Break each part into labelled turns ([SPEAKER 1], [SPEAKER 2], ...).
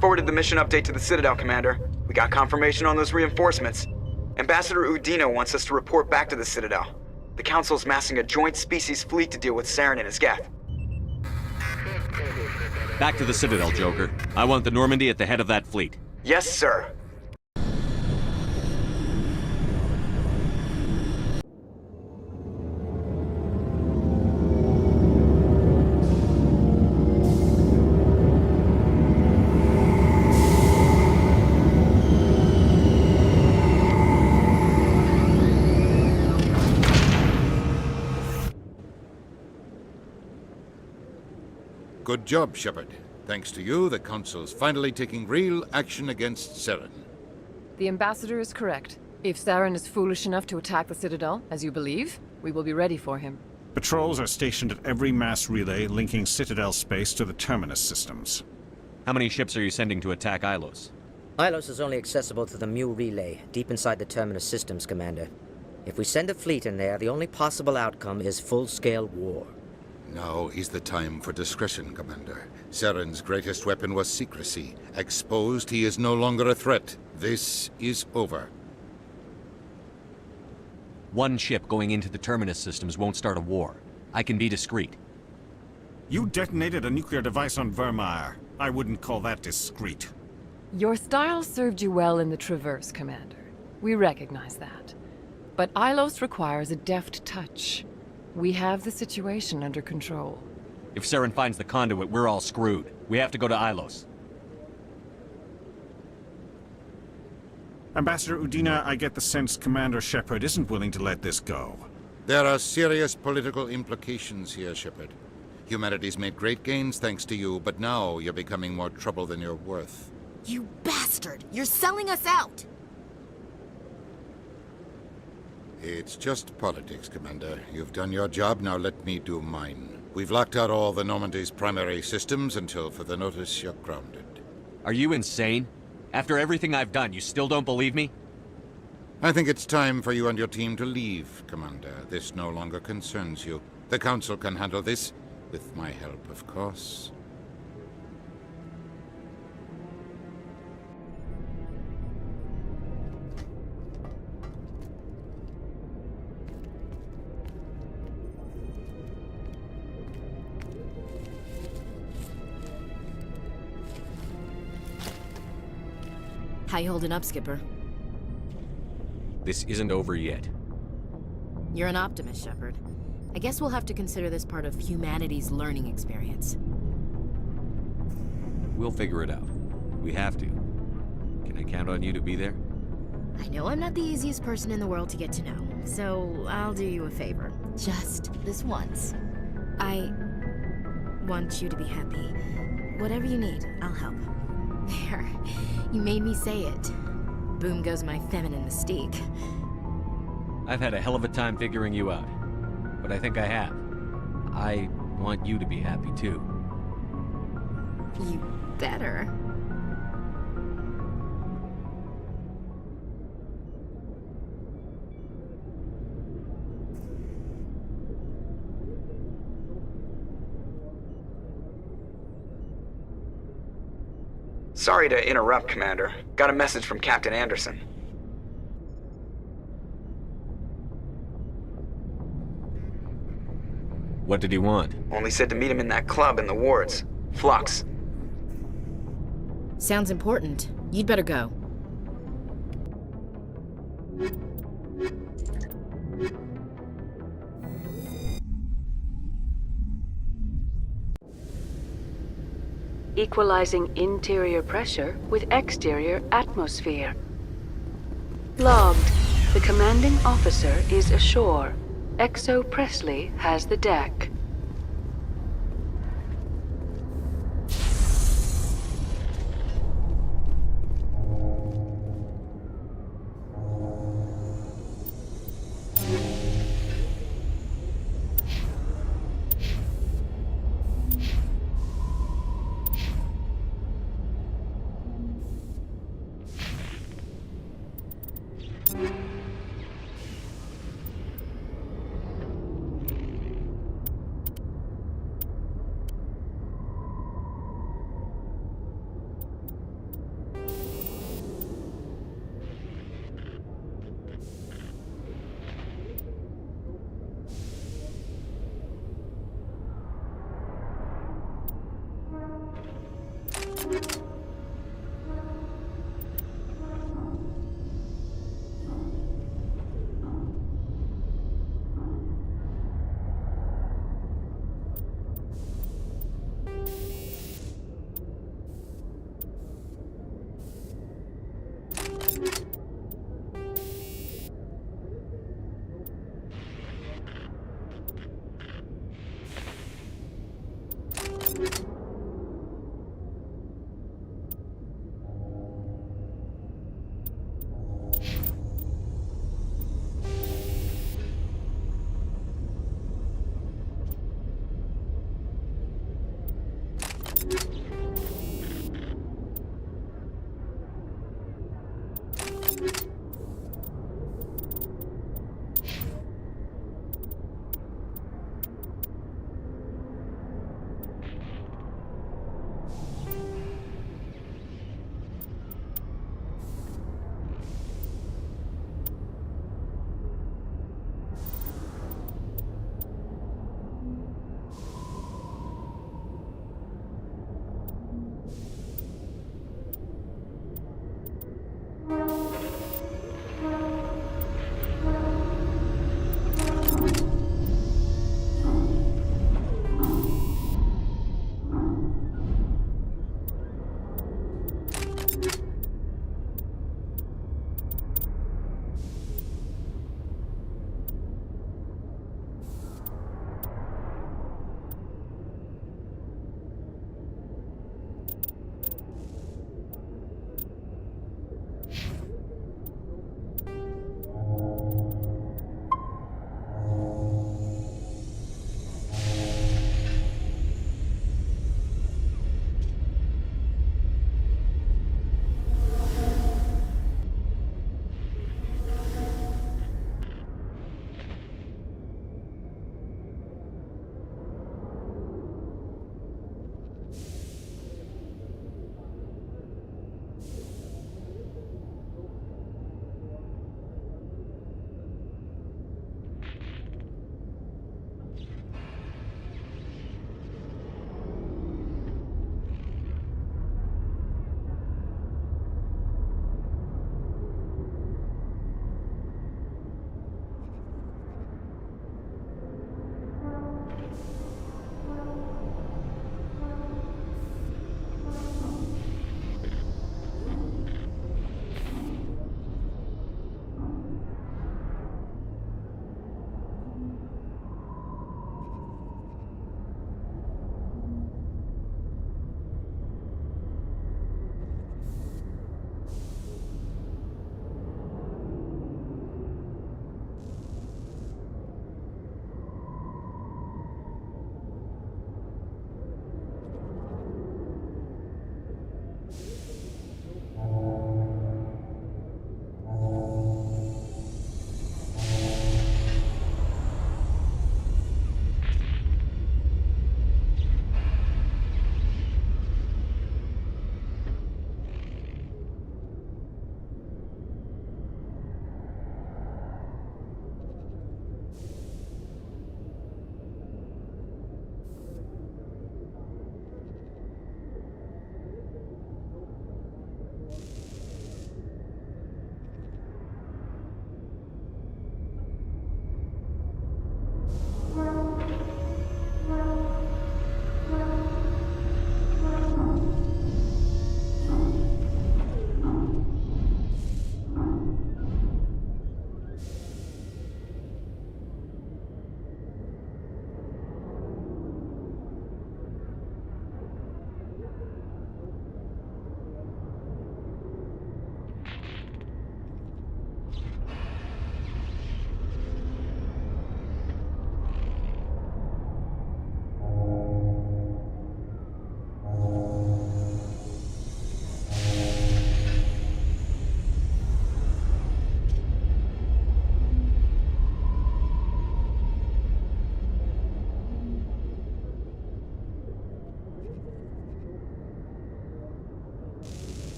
[SPEAKER 1] forwarded the mission update to the Citadel, Commander. We got confirmation on those reinforcements. Ambassador Udina wants us to report back to the Citadel. The Council's massing a joint species fleet to deal with Saren and his Geth.
[SPEAKER 2] Back to the Citadel, Joker. I want the Normandy at the head of that fleet.
[SPEAKER 1] Yes, sir.
[SPEAKER 3] Good job, Shepard. Thanks to you, the Council's finally taking real action against Saren.
[SPEAKER 4] The Ambassador is correct. If Saren is foolish enough to attack the Citadel, as you believe, we will be ready for him.
[SPEAKER 5] Patrols are stationed at every mass relay linking Citadel space to the Terminus systems.
[SPEAKER 2] How many ships are you sending to attack Ilos?
[SPEAKER 6] Ilos is only accessible through the Mu relay, deep inside the Terminus systems, Commander. If we send a fleet in there, the only possible outcome is full-scale war.
[SPEAKER 3] Now is the time for discretion, Commander. Saren's greatest weapon was secrecy. Exposed, he is no longer a threat. This is over.
[SPEAKER 2] One ship going into the Terminus systems won't start a war. I can be discreet.
[SPEAKER 5] You detonated a nuclear device on Vermeer. I wouldn't call that discreet.
[SPEAKER 4] Your style served you well in the Traverse, Commander. We recognize that. But Ilos requires a deft touch. We have the situation under control.
[SPEAKER 2] If Saren finds the conduit, we're all screwed. We have to go to Ilos.
[SPEAKER 5] Ambassador Udina, I get the sense Commander Shepard isn't willing to let this go.
[SPEAKER 3] There are serious political implications here, Shepard. Humanity's made great gains thanks to you, but now you're becoming more trouble than you're worth.
[SPEAKER 7] You bastard! You're selling us out!
[SPEAKER 3] It's just politics, Commander. You've done your job, now let me do mine. We've locked out all the Normandy's primary systems until further notice you're grounded.
[SPEAKER 2] Are you insane? After everything I've done, you still don't believe me?
[SPEAKER 3] I think it's time for you and your team to leave, Commander. This no longer concerns you. The Council can handle this, with my help, of course.
[SPEAKER 7] How you holding up, Skipper?
[SPEAKER 2] This isn't over yet.
[SPEAKER 7] You're an optimist, Shepard. I guess we'll have to consider this part of humanity's learning experience.
[SPEAKER 2] We'll figure it out. We have to. Can I count on you to be there?
[SPEAKER 7] I know I'm not the easiest person in the world to get to know, so I'll do you a favor. Just this once. I want you to be happy. Whatever you need, I'll help. There. You made me say it. Boom goes my feminine mystique.
[SPEAKER 2] I've had a hell of a time figuring you out. But I think I have. I want you to be happy, too.
[SPEAKER 7] You better.
[SPEAKER 1] Sorry to interrupt, Commander. Got a message from Captain Anderson.
[SPEAKER 2] What did he want?
[SPEAKER 1] Only said to meet him in that club in the wards. Flux.
[SPEAKER 7] Sounds important. You'd better go.
[SPEAKER 8] Equalizing interior pressure with exterior atmosphere. Logged. The commanding officer is ashore. Exo Presley has the deck.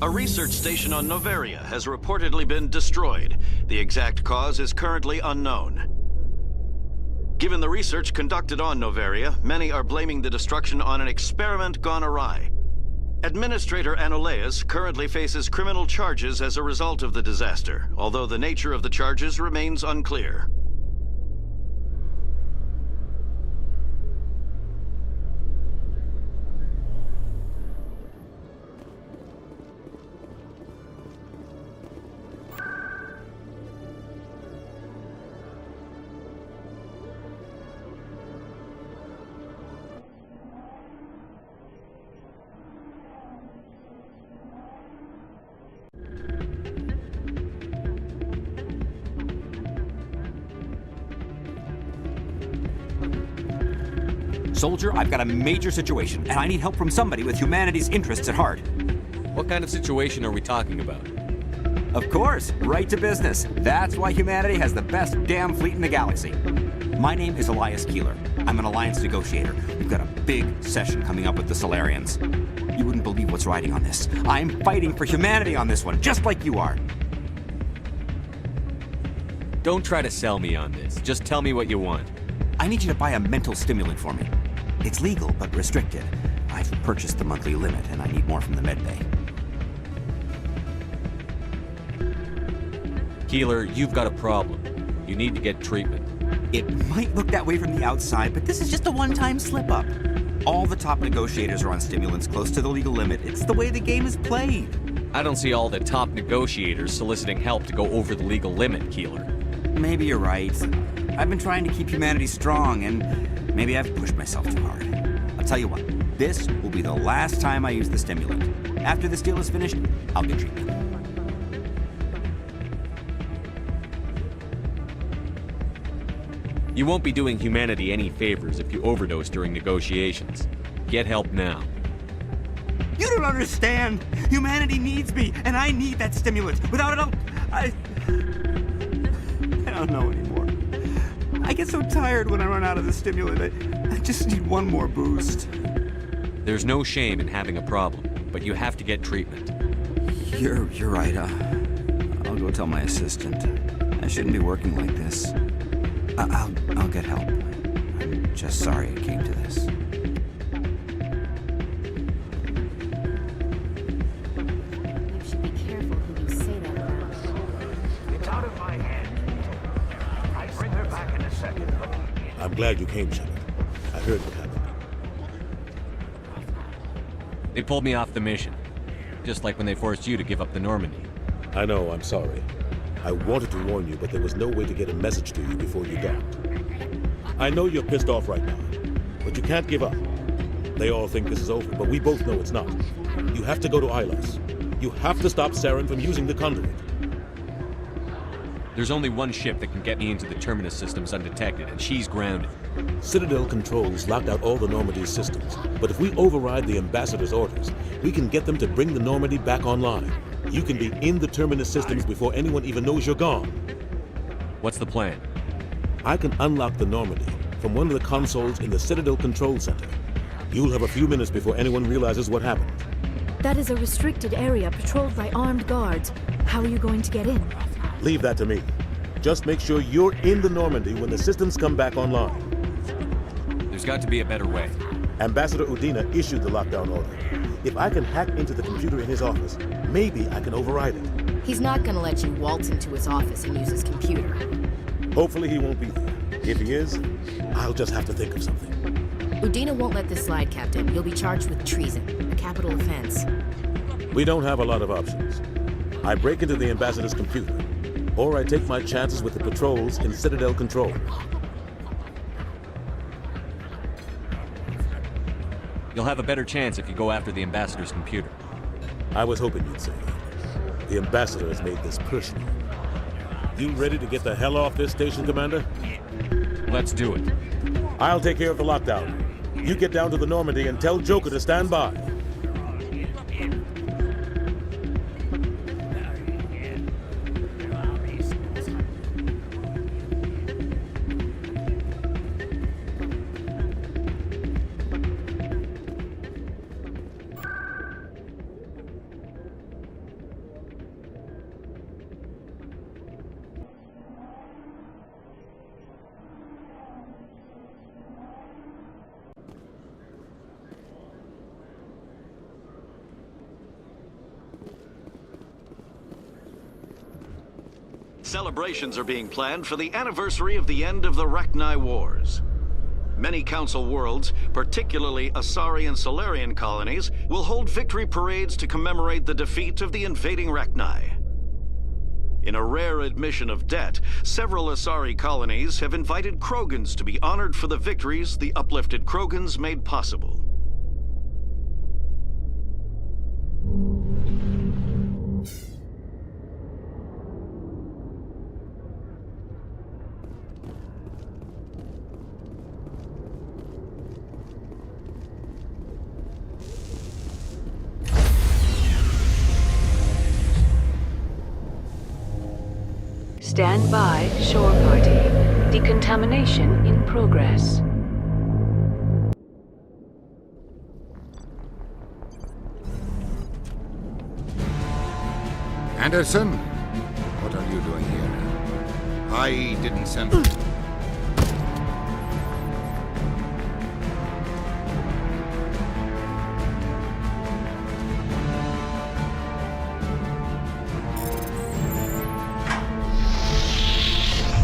[SPEAKER 9] A research station on Noveria has reportedly been destroyed. The exact cause is currently unknown. Given the research conducted on Noveria, many are blaming the destruction on an experiment gone awry. Administrator Anoleus currently faces criminal charges as a result of the disaster, although the nature of the charges remains unclear.
[SPEAKER 10] Soldier, I've got a major situation, and I need help from somebody with humanity's interests at heart.
[SPEAKER 2] What kind of situation are we talking about?
[SPEAKER 10] Of course, right to business. That's why humanity has the best damn fleet in the galaxy. My name is Elias Keeler. I'm an alliance negotiator. We've got a big session coming up with the Solarians. You wouldn't believe what's riding on this. I'm fighting for humanity on this one, just like you are.
[SPEAKER 2] Don't try to sell me on this. Just tell me what you want.
[SPEAKER 10] I need you to buy a mental stimulant for me. It's legal, but restricted. I've purchased the monthly limit, and I need more from the medbay.
[SPEAKER 2] Keeler, you've got a problem. You need to get treatment.
[SPEAKER 10] It might look that way from the outside, but this is just a one-time slip-up. All the top negotiators are on stimulants close to the legal limit. It's the way the game is played.
[SPEAKER 2] I don't see all the top negotiators soliciting help to go over the legal limit, Keeler.
[SPEAKER 10] Maybe you're right. I've been trying to keep humanity strong, and maybe I've pushed myself too hard. I'll tell you what, this will be the last time I use the stimulant. After this deal is finished, I'll get treatment.
[SPEAKER 2] You won't be doing humanity any favors if you overdose during negotiations. Get help now.
[SPEAKER 10] You don't understand! Humanity needs me, and I need that stimulant. Without it, I don't know anymore. I get so tired when I run out of the stimulant. I just need one more boost.
[SPEAKER 2] There's no shame in having a problem, but you have to get treatment.
[SPEAKER 10] You're right. I'll go tell my assistant. I shouldn't be working like this. I'll get help. I'm just sorry it came to this.
[SPEAKER 7] You should be careful who you say that around.
[SPEAKER 11] It's out of my hands. I'll bring her back in a second.
[SPEAKER 12] I'm glad you came, Shepard. I heard what happened.
[SPEAKER 2] They pulled me off the mission. Just like when they forced you to give up the Normandy.
[SPEAKER 12] I know, I'm sorry. I wanted to warn you, but there was no way to get a message to you before you docked. I know you're pissed off right now, but you can't give up. They all think this is over, but we both know it's not. You have to go to Ilos. You have to stop Saren from using the conduit.
[SPEAKER 2] There's only one ship that can get me into the Terminus systems undetected, and she's grounded.
[SPEAKER 12] Citadel controls locked out all the Normandy's systems, but if we override the Ambassador's orders, we can get them to bring the Normandy back online. You can be in the Terminus systems before anyone even knows you're gone.
[SPEAKER 2] What's the plan?
[SPEAKER 12] I can unlock the Normandy from one of the consoles in the Citadel Control Center. You'll have a few minutes before anyone realizes what happened.
[SPEAKER 13] That is a restricted area patrolled by armed guards. How are you going to get in?
[SPEAKER 12] Leave that to me. Just make sure you're in the Normandy when the systems come back online.
[SPEAKER 2] There's got to be a better way.
[SPEAKER 12] Ambassador Udina issued the lockdown order. If I can hack into the computer in his office, maybe I can override it.
[SPEAKER 7] He's not gonna let you waltz into his office and use his computer.
[SPEAKER 12] Hopefully he won't be there. If he is, I'll just have to think of something.
[SPEAKER 7] Udina won't let this slide, Captain. You'll be charged with treason, a capital offense.
[SPEAKER 12] We don't have a lot of options. I break into the Ambassador's computer, or I take my chances with the patrols in Citadel Control.
[SPEAKER 2] You'll have a better chance if you go after the Ambassador's computer.
[SPEAKER 12] I was hoping you'd say that. The Ambassador has made this personal. You ready to get the hell off this station, Commander?
[SPEAKER 2] Let's do it.
[SPEAKER 12] I'll take care of the lockdown. You get down to the Normandy and tell Joker to stand by.
[SPEAKER 9] Celebrations are being planned for the anniversary of the end of the Rachni Wars. Many Council worlds, particularly Asari and Solarian colonies, will hold victory parades to commemorate the defeat of the invading Rachni. In a rare admission of debt, several Asari colonies have invited Krogans to be honored for the victories the uplifted Krogans made possible.
[SPEAKER 8] Stand by, shore party. Decontamination in progress.
[SPEAKER 3] Anderson? What are you doing here? I didn't send...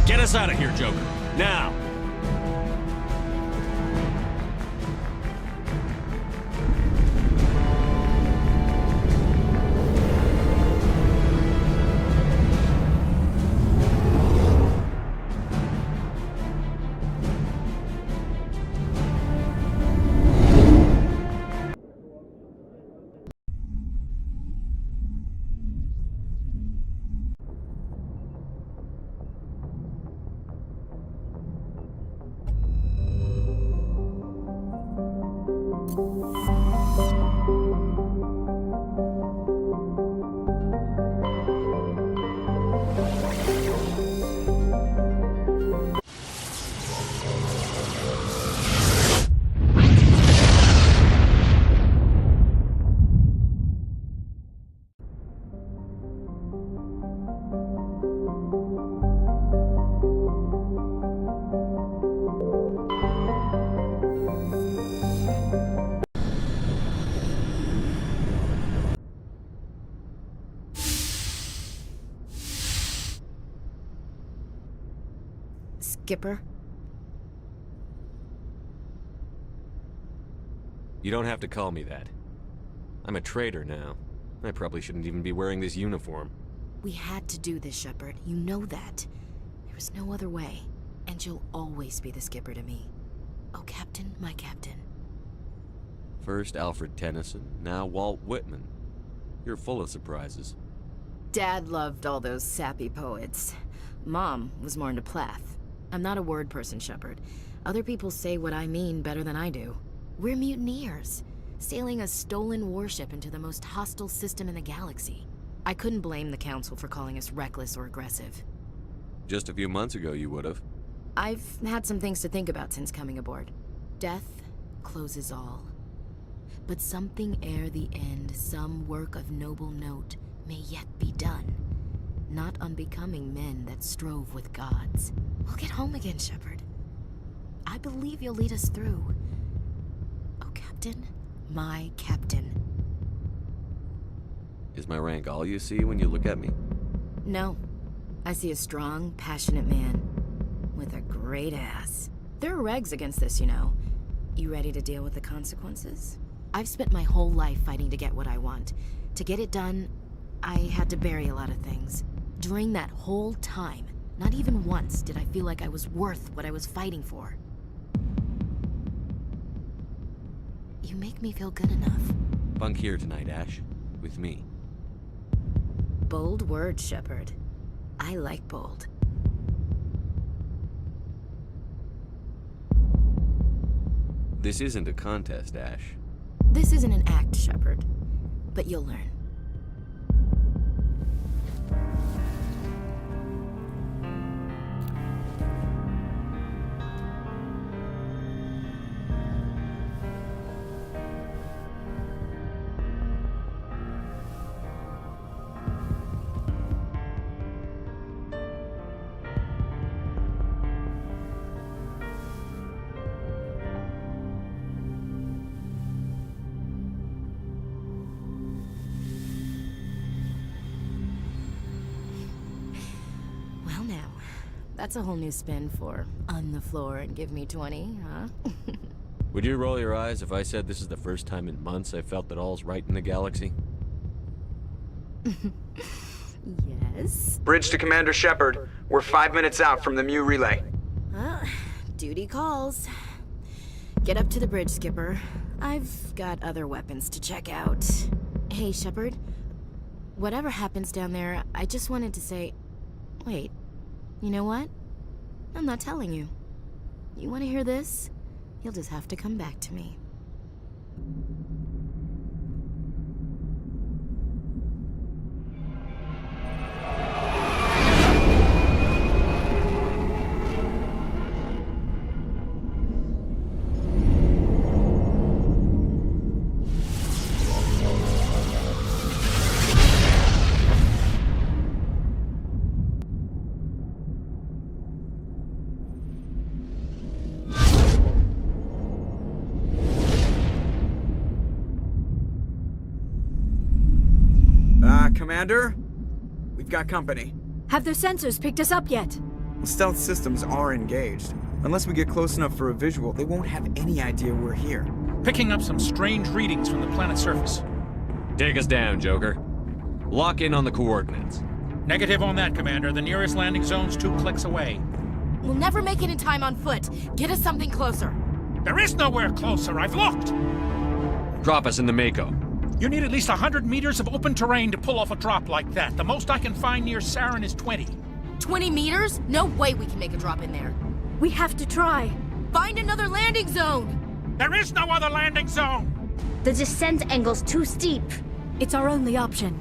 [SPEAKER 2] Get us out of here, Joker. Now!
[SPEAKER 7] Skipper?
[SPEAKER 2] You don't have to call me that. I'm a traitor now. I probably shouldn't even be wearing this uniform.
[SPEAKER 7] We had to do this, Shepard. You know that. There was no other way. And you'll always be the skipper to me. Oh, Captain, my captain.
[SPEAKER 2] First Alfred Tennyson, now Walt Whitman. You're full of surprises.
[SPEAKER 7] Dad loved all those sappy poets. Mom was more into Plath. I'm not a word person, Shepard. Other people say what I mean better than I do. We're mutineers, sailing a stolen warship into the most hostile system in the galaxy. I couldn't blame the Council for calling us reckless or aggressive.
[SPEAKER 2] Just a few months ago, you would've.
[SPEAKER 7] I've had some things to think about since coming aboard. Death closes all. But something ere the end, some work of noble note, may yet be done. Not unbecoming men that strove with gods. We'll get home again, Shepard. I believe you'll lead us through. Oh, Captain, my captain.
[SPEAKER 2] Is my rank all you see when you look at me?
[SPEAKER 7] No. I see a strong, passionate man. With a great ass. There are regs against this, you know. You ready to deal with the consequences? I've spent my whole life fighting to get what I want. To get it done, I had to bury a lot of things. During that whole time, not even once did I feel like I was worth what I was fighting for. You make me feel good enough.
[SPEAKER 2] Bunk here tonight, Ash. With me.
[SPEAKER 7] Bold words, Shepard. I like bold.
[SPEAKER 2] This isn't a contest, Ash.
[SPEAKER 7] This isn't an act, Shepard. But you'll learn. That's a whole new spin for on the floor and give me 20, huh?
[SPEAKER 2] Would you roll your eyes if I said this is the first time in months I felt that all's right in the galaxy?
[SPEAKER 7] Yes?
[SPEAKER 1] Bridge to Commander Shepard. We're 5 minutes out from the Mu relay.
[SPEAKER 7] Well, duty calls. Get up to the bridge, Skipper. I've got other weapons to check out. Hey, Shepard. Whatever happens down there, I just wanted to say... Wait, you know what? I'm not telling you. You want to hear this? You'll just have to come back to me.
[SPEAKER 1] Commander? We've got company.
[SPEAKER 13] Have their sensors picked us up yet?
[SPEAKER 1] Stealth systems are engaged. Unless we get close enough for a visual, they won't have any idea we're here.
[SPEAKER 11] Picking up some strange readings from the planet's surface.
[SPEAKER 2] Take us down, Joker. Lock in on the coordinates.
[SPEAKER 11] Negative on that, Commander. The nearest landing zone's 2 clicks away.
[SPEAKER 7] We'll never make it in time on foot. Get us something closer.
[SPEAKER 11] There is nowhere closer. I've looked.
[SPEAKER 2] Drop us in the Mako.
[SPEAKER 11] You need at least 100 meters of open terrain to pull off a drop like that. The most I can find near Saren is 20.
[SPEAKER 7] 20 meters? No way we can make a drop in there.
[SPEAKER 13] We have to try.
[SPEAKER 7] Find another landing zone!
[SPEAKER 11] There is no other landing zone!
[SPEAKER 14] The descent angle's too steep.
[SPEAKER 13] It's our only option.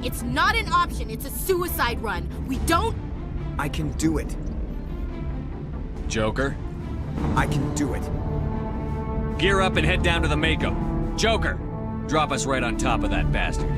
[SPEAKER 7] It's not an option, it's a suicide run. We don't...
[SPEAKER 1] I can do it.
[SPEAKER 2] Joker?
[SPEAKER 1] I can do it.
[SPEAKER 2] Gear up and head down to the Mako. Joker! Drop us right on top of that bastard.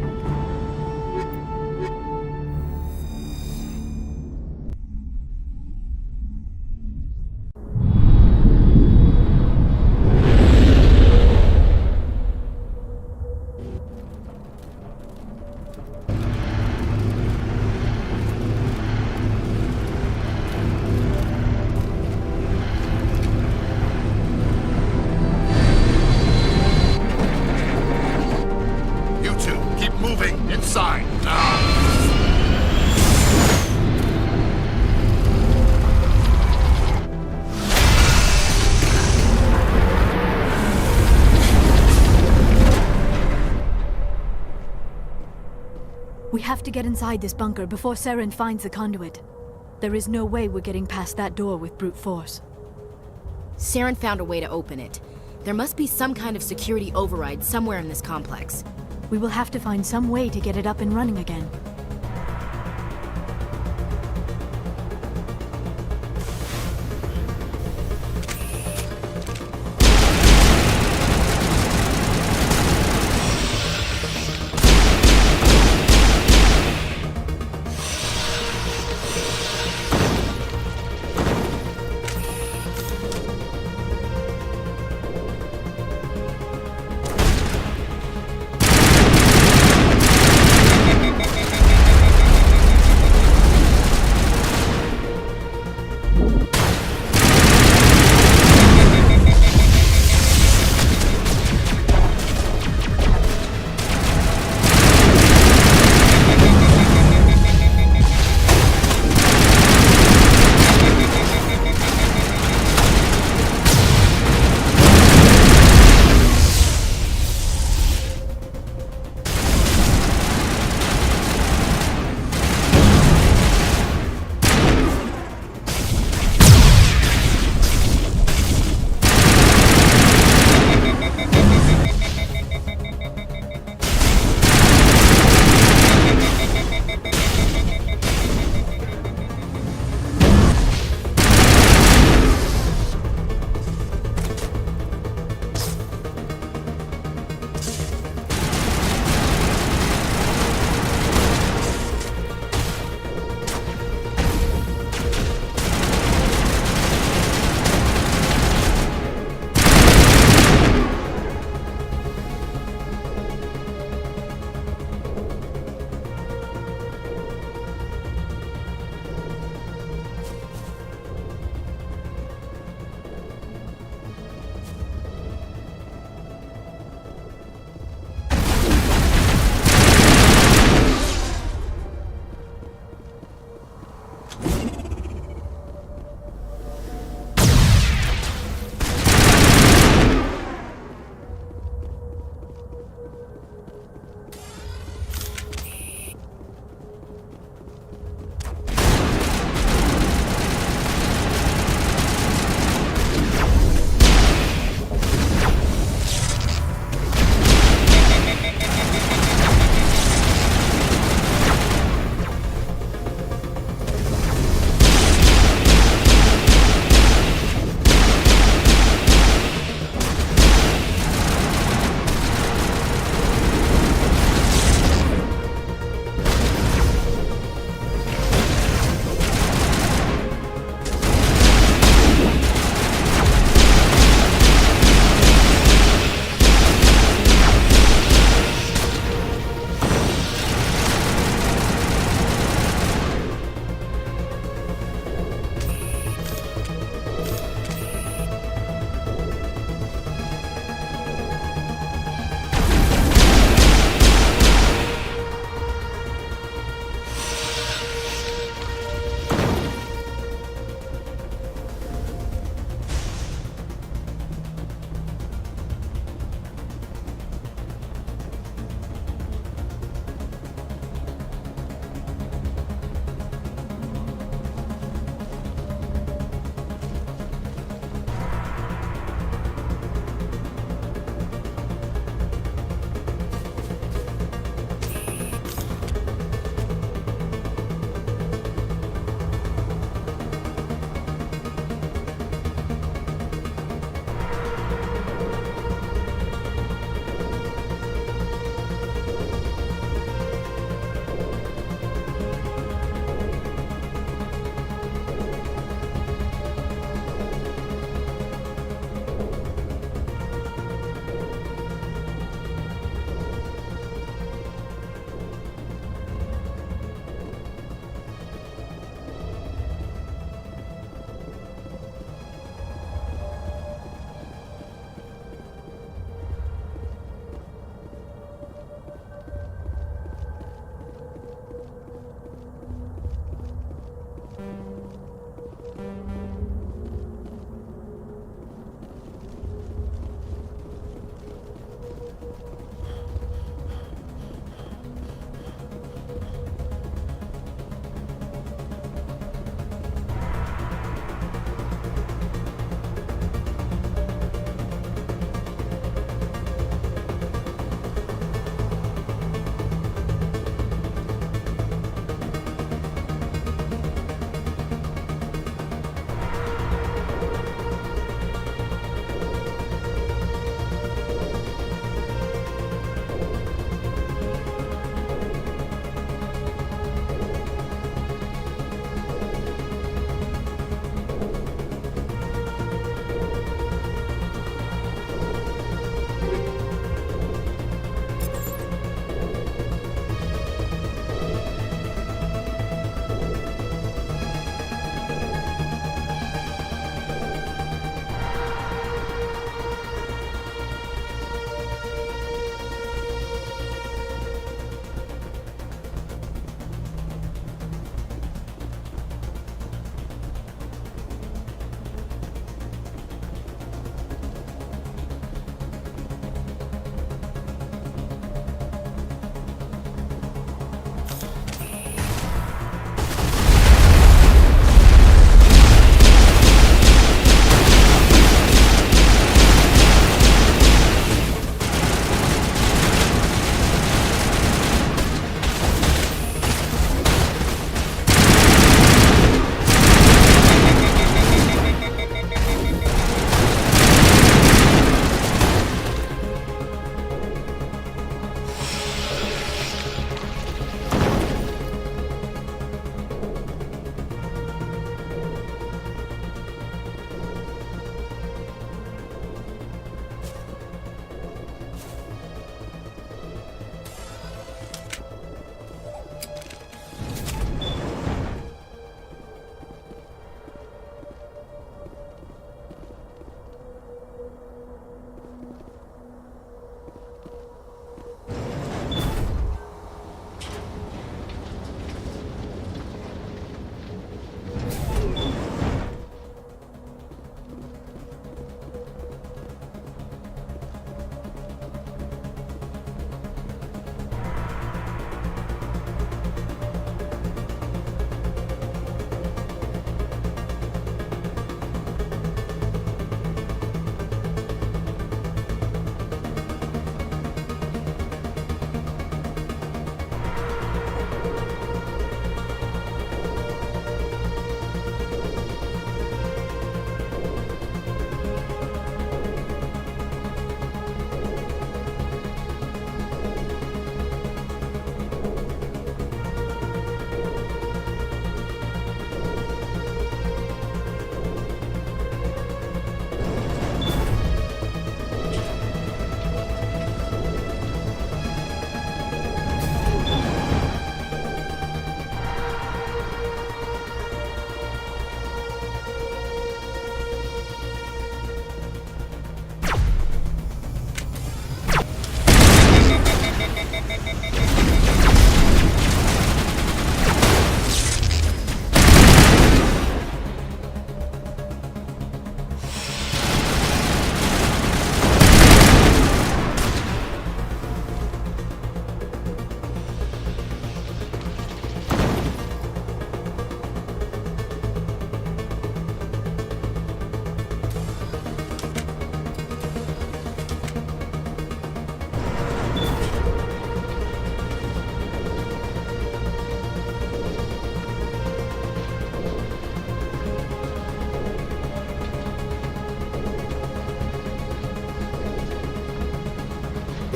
[SPEAKER 13] We have to get inside this bunker before Saren finds the conduit. There is no way we're getting past that door with brute force.
[SPEAKER 7] Saren found a way to open it. There must be some kind of security override somewhere in this complex.
[SPEAKER 13] We will have to find some way to get it up and running again.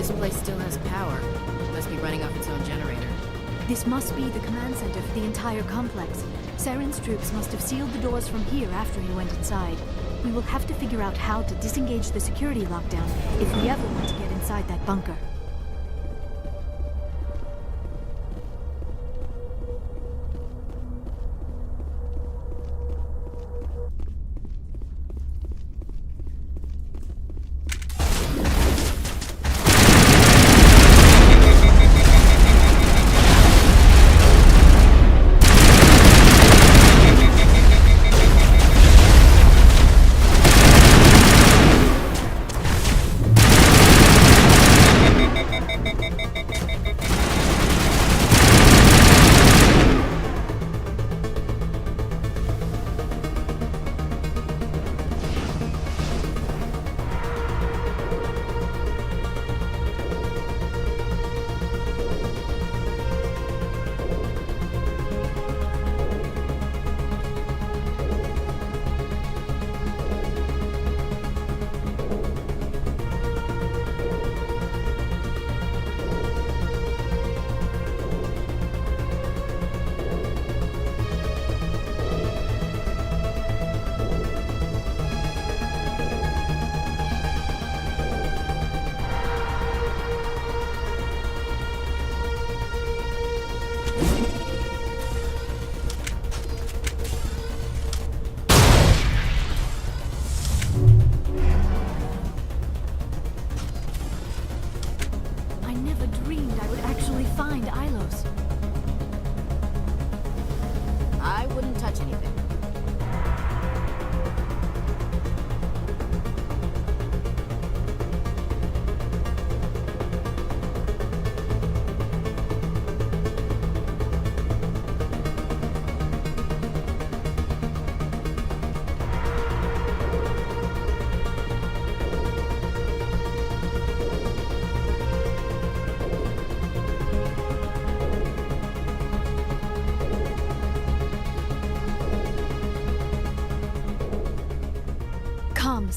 [SPEAKER 7] This place still has power. It must be running off its own generator.
[SPEAKER 13] This must be the command center for the entire complex. Saren's troops must have sealed the doors from here after he went inside. We will have to figure out how to disengage the security lockdown if we ever want to get inside that bunker.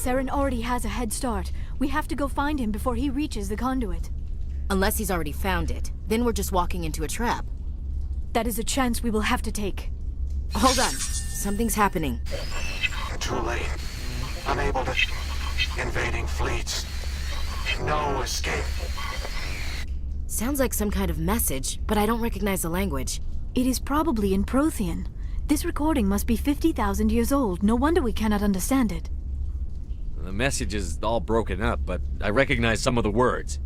[SPEAKER 13] Saren already has a head start. We have to go find him before he reaches the conduit.
[SPEAKER 7] Unless he's already found it. Then we're just walking into a trap.
[SPEAKER 13] That is a chance we will have to take.
[SPEAKER 7] Hold on. Something's happening.
[SPEAKER 15] Too late. Unable to... Invading fleets. No escape.
[SPEAKER 7] Sounds like some kind of message, but I don't recognize the language.
[SPEAKER 13] It is probably in Prothean. This recording must be 50,000 years old. No wonder we cannot understand it.
[SPEAKER 2] The message is all broken up, but I recognize some of the words.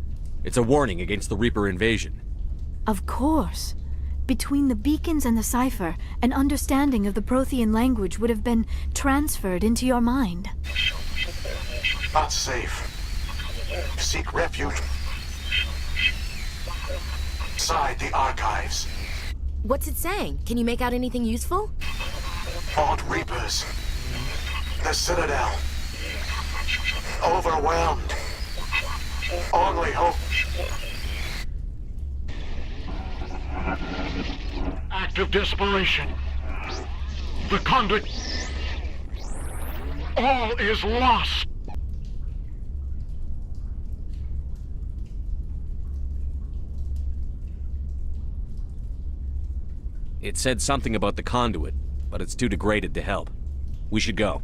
[SPEAKER 2] It's a warning against the Reaper invasion.
[SPEAKER 13] Of course. Between the beacons and the cipher, an understanding of the Prothean language would have been transferred into your mind.
[SPEAKER 15] Not safe. Seek refuge inside the archives.
[SPEAKER 7] What's it saying? Can you make out anything useful?
[SPEAKER 15] Fought Reapers. The Citadel. Overwhelmed. Only hope.
[SPEAKER 16] Act of desperation. The conduit. All is lost.
[SPEAKER 2] It said something about the conduit, but it's too degraded to help. We should go.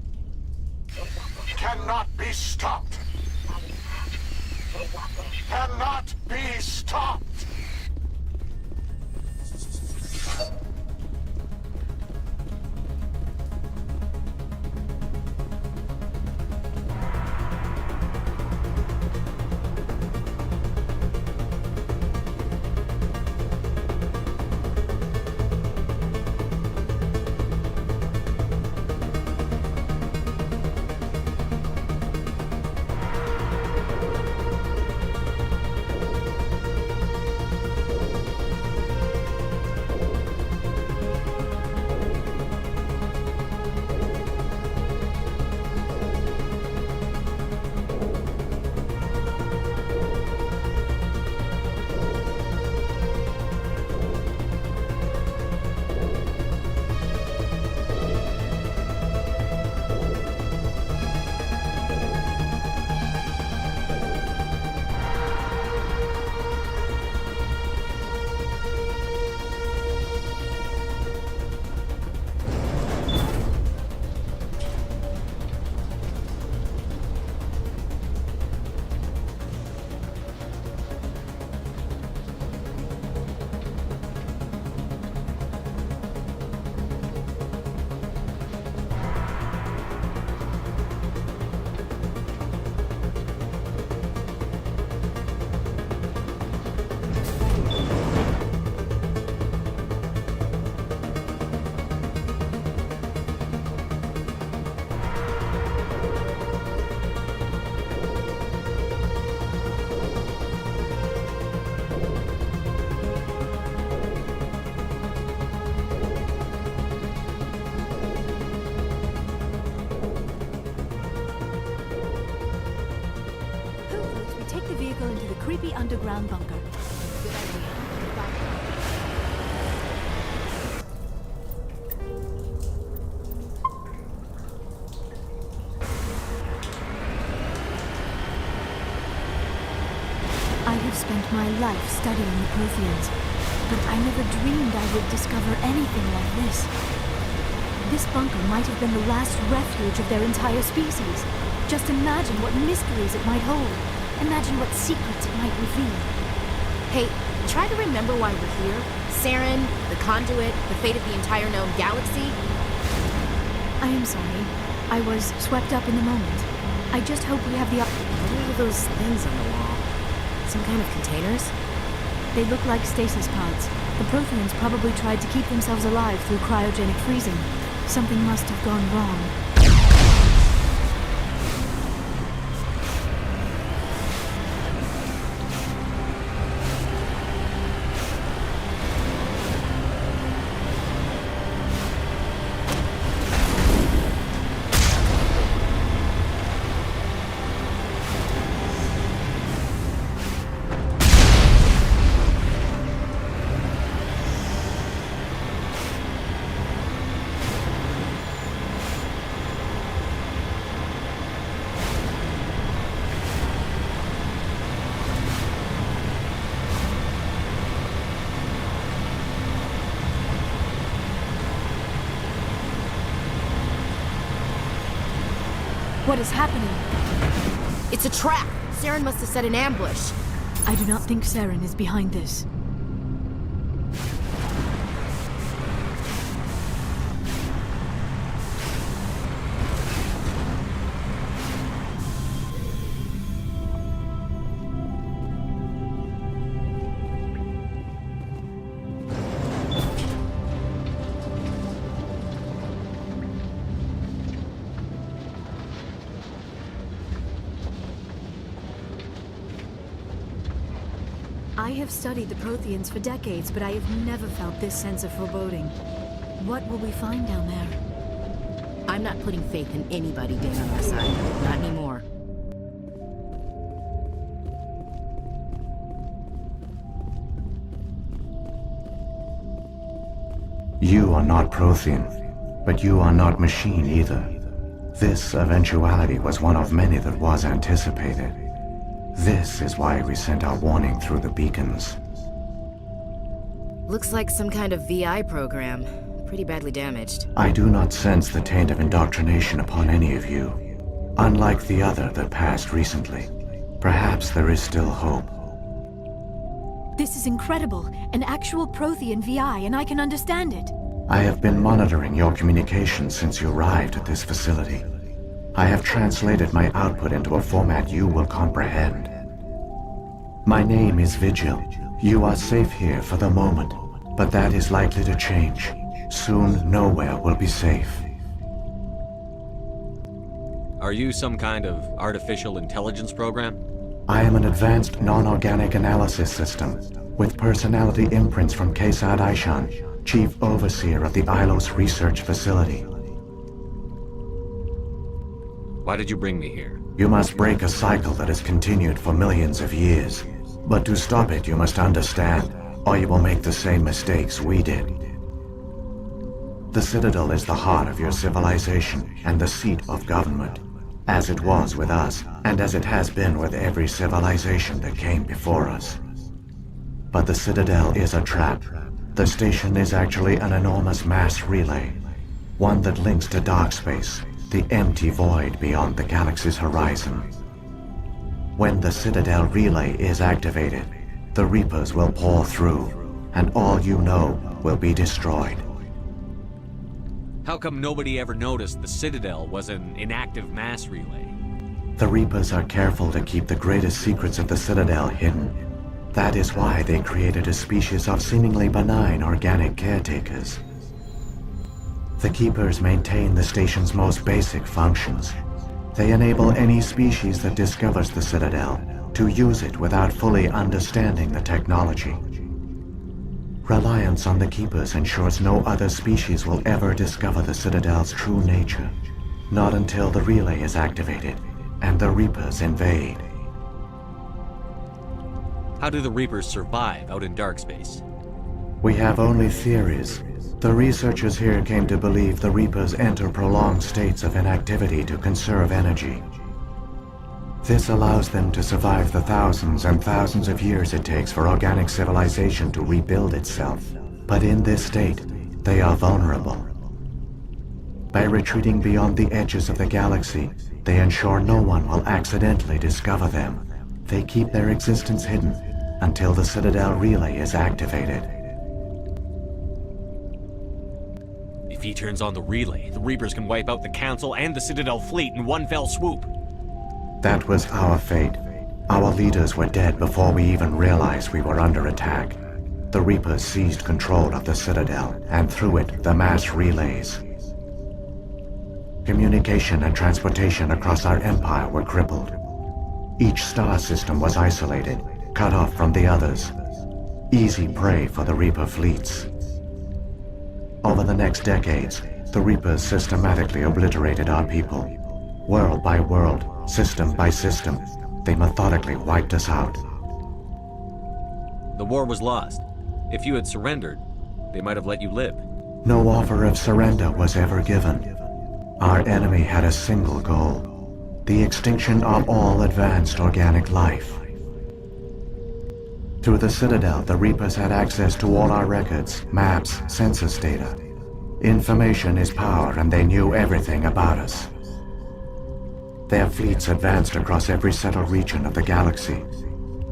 [SPEAKER 15] Cannot be stopped. Cannot be stopped.
[SPEAKER 13] vehicle into the creepy underground bunker.
[SPEAKER 7] Good idea.
[SPEAKER 13] I have spent my life studying the Protheans, but I never dreamed I would discover anything like this. This bunker might have been the last refuge of their entire species. Just imagine what mysteries it might hold. Imagine what secrets it might reveal.
[SPEAKER 7] Hey, try to remember why we're here. Saren, the conduit, the fate of the entire known galaxy.
[SPEAKER 13] I am sorry. I was swept up in the moment. I just hope we have the
[SPEAKER 7] What are those things on the wall? Some kind of containers?
[SPEAKER 13] They look like stasis pods. The Protheans probably tried to keep themselves alive through cryogenic freezing. Something must have gone wrong. What is happening?
[SPEAKER 7] It's a trap! Saren must have set an ambush.
[SPEAKER 13] I do not think Saren is behind this. I have studied the Protheans for decades, but I have never felt this sense of foreboding. What will we find down there?
[SPEAKER 7] I'm not putting faith in anybody being on our side. Not anymore.
[SPEAKER 17] You are not Prothean, but you are not machine either. This eventuality was one of many that was anticipated. This is why we sent our warning through the beacons.
[SPEAKER 7] Looks like some kind of VI program. Pretty badly damaged.
[SPEAKER 17] I do not sense the taint of indoctrination upon any of you. Unlike the other that passed recently. Perhaps there is still hope.
[SPEAKER 13] This is incredible. An actual Prothean VI, and I can understand it.
[SPEAKER 17] I have been monitoring your communications since you arrived at this facility. I have translated my output into a format you will comprehend. My name is Vigil. You are safe here for the moment, but that is likely to change. Soon, nowhere will be safe.
[SPEAKER 2] Are you some kind of artificial intelligence program?
[SPEAKER 17] I am an advanced non-organic analysis system, with personality imprints from Kesad Aishan, Chief Overseer of the Ilos Research Facility.
[SPEAKER 2] Why did you bring me here?
[SPEAKER 17] You must break a cycle that has continued for millions of years. But to stop it, you must understand, or you will make the same mistakes we did. The Citadel is the heart of your civilization and the seat of government, as it was with us, and as it has been with every civilization that came before us. But the Citadel is a trap. The station is actually an enormous mass relay, one that links to dark space, the empty void beyond the galaxy's horizon. When the Citadel relay is activated, the Reapers will pour through, and all you know will be destroyed.
[SPEAKER 2] How come nobody ever noticed the Citadel was an inactive mass relay?
[SPEAKER 17] The Reapers are careful to keep the greatest secrets of the Citadel hidden. That is why they created a species of seemingly benign organic caretakers. The Keepers maintain the station's most basic functions. They enable any species that discovers the Citadel to use it without fully understanding the technology. Reliance on the Keepers ensures no other species will ever discover the Citadel's true nature. Not until the relay is activated and the Reapers invade.
[SPEAKER 2] How do the Reapers survive out in dark space?
[SPEAKER 17] We have only theories. The researchers here came to believe the Reapers enter prolonged states of inactivity to conserve energy. This allows them to survive the thousands and thousands of years it takes for organic civilization to rebuild itself. But in this state, they are vulnerable. By retreating beyond the edges of the galaxy, they ensure no one will accidentally discover them. They keep their existence hidden until the Citadel relay is activated.
[SPEAKER 2] If he turns on the relay, the Reapers can wipe out the Council and the Citadel fleet in one fell swoop.
[SPEAKER 17] That was our fate. Our leaders were dead before we even realized we were under attack. The Reapers seized control of the Citadel, and through it, the mass relays. Communication and transportation across our empire were crippled. Each star system was isolated, cut off from the others. Easy prey for the Reaper fleets. Over the next decades, the Reapers systematically obliterated our people. World by world, system by system, they methodically wiped us out.
[SPEAKER 2] The war was lost. If you had surrendered, they might have let you live.
[SPEAKER 17] No offer of surrender was ever given. Our enemy had a single goal: the extinction of all advanced organic life. Through the Citadel, the Reapers had access to all our records, maps, census data. Information is power, and they knew everything about us. Their fleets advanced across every settled region of the galaxy.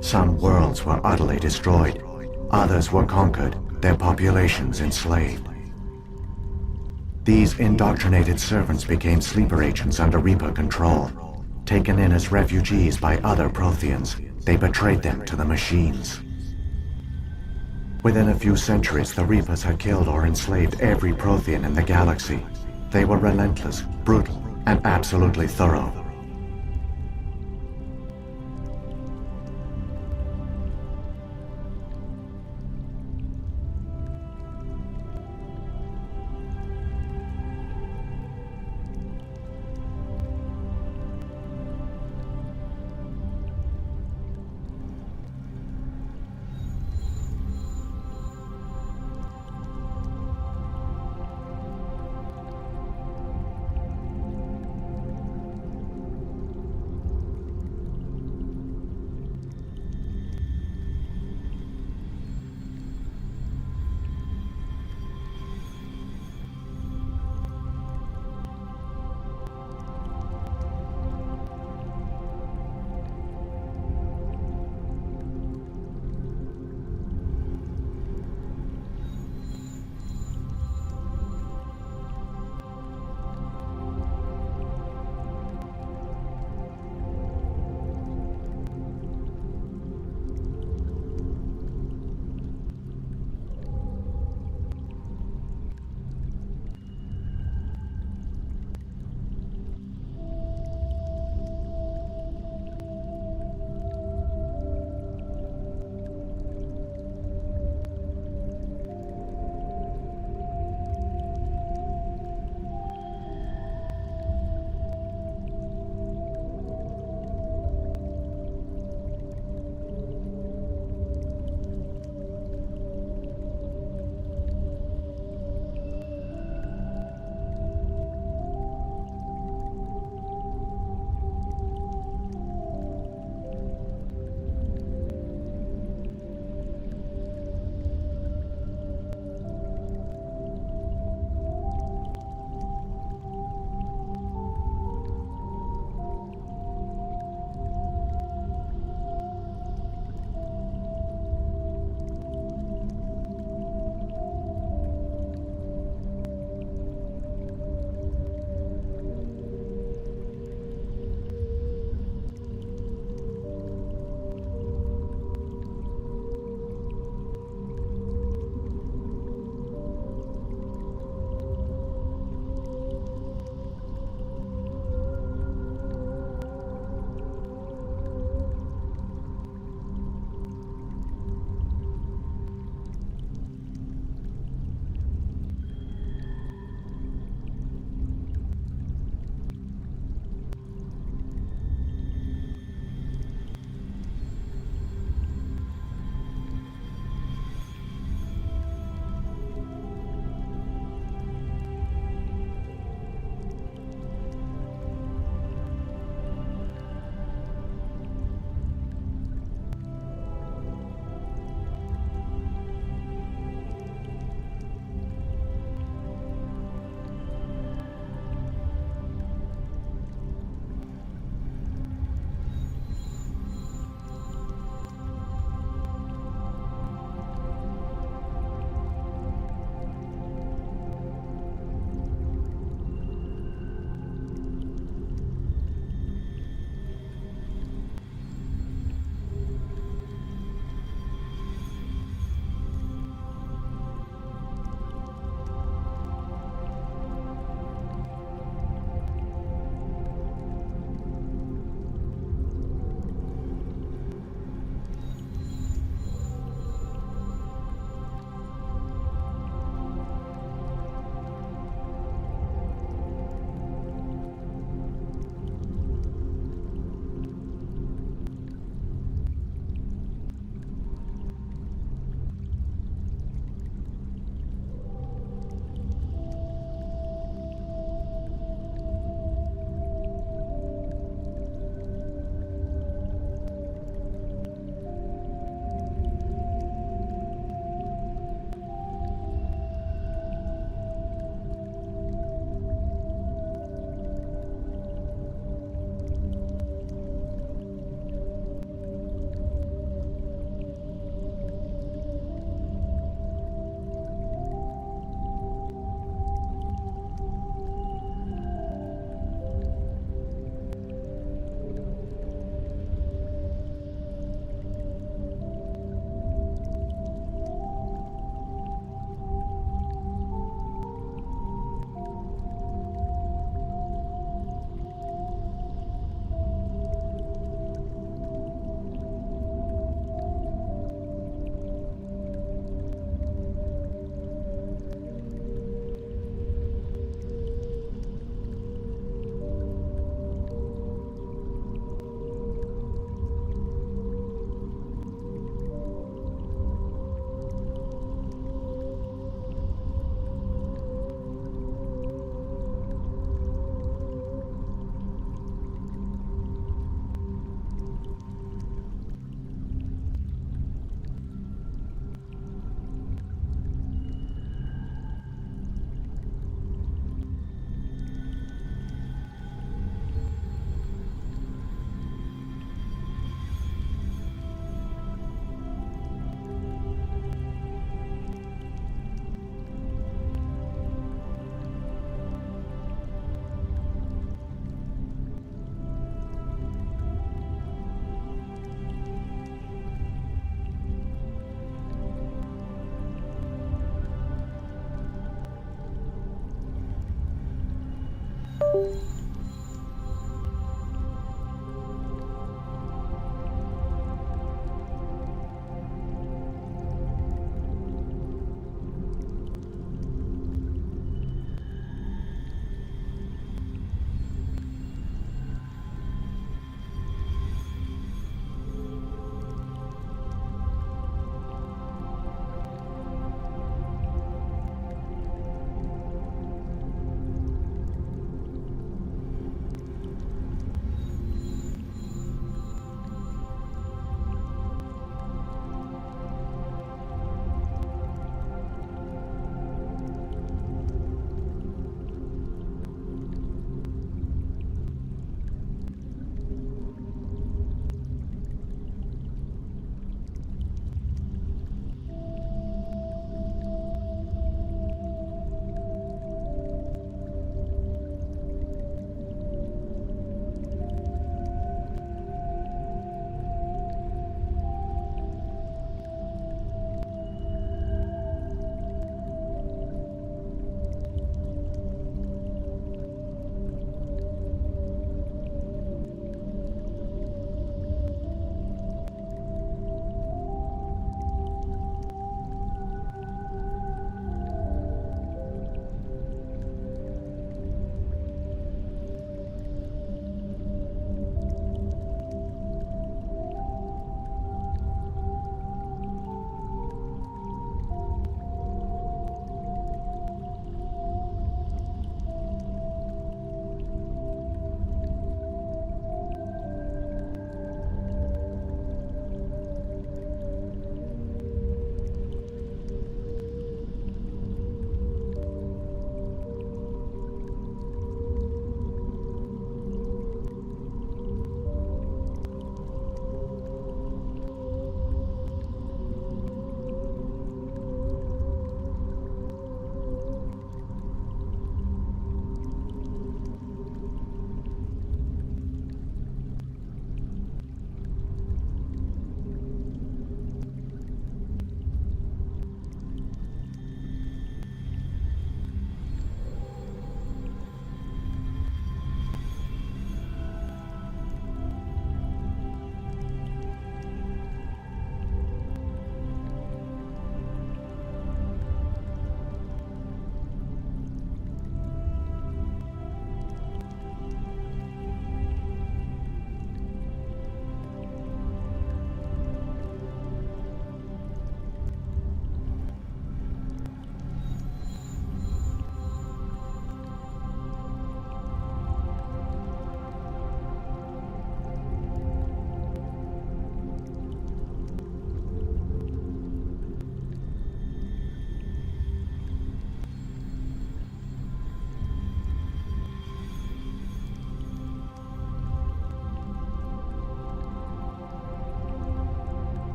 [SPEAKER 17] Some worlds were utterly destroyed. Others were conquered, their populations enslaved. These indoctrinated servants became sleeper agents under Reaper control. Taken in as refugees by other Protheans, they betrayed them to the machines. Within a few centuries, the Reapers had killed or enslaved every Prothean in the galaxy. They were relentless, brutal, and absolutely thorough.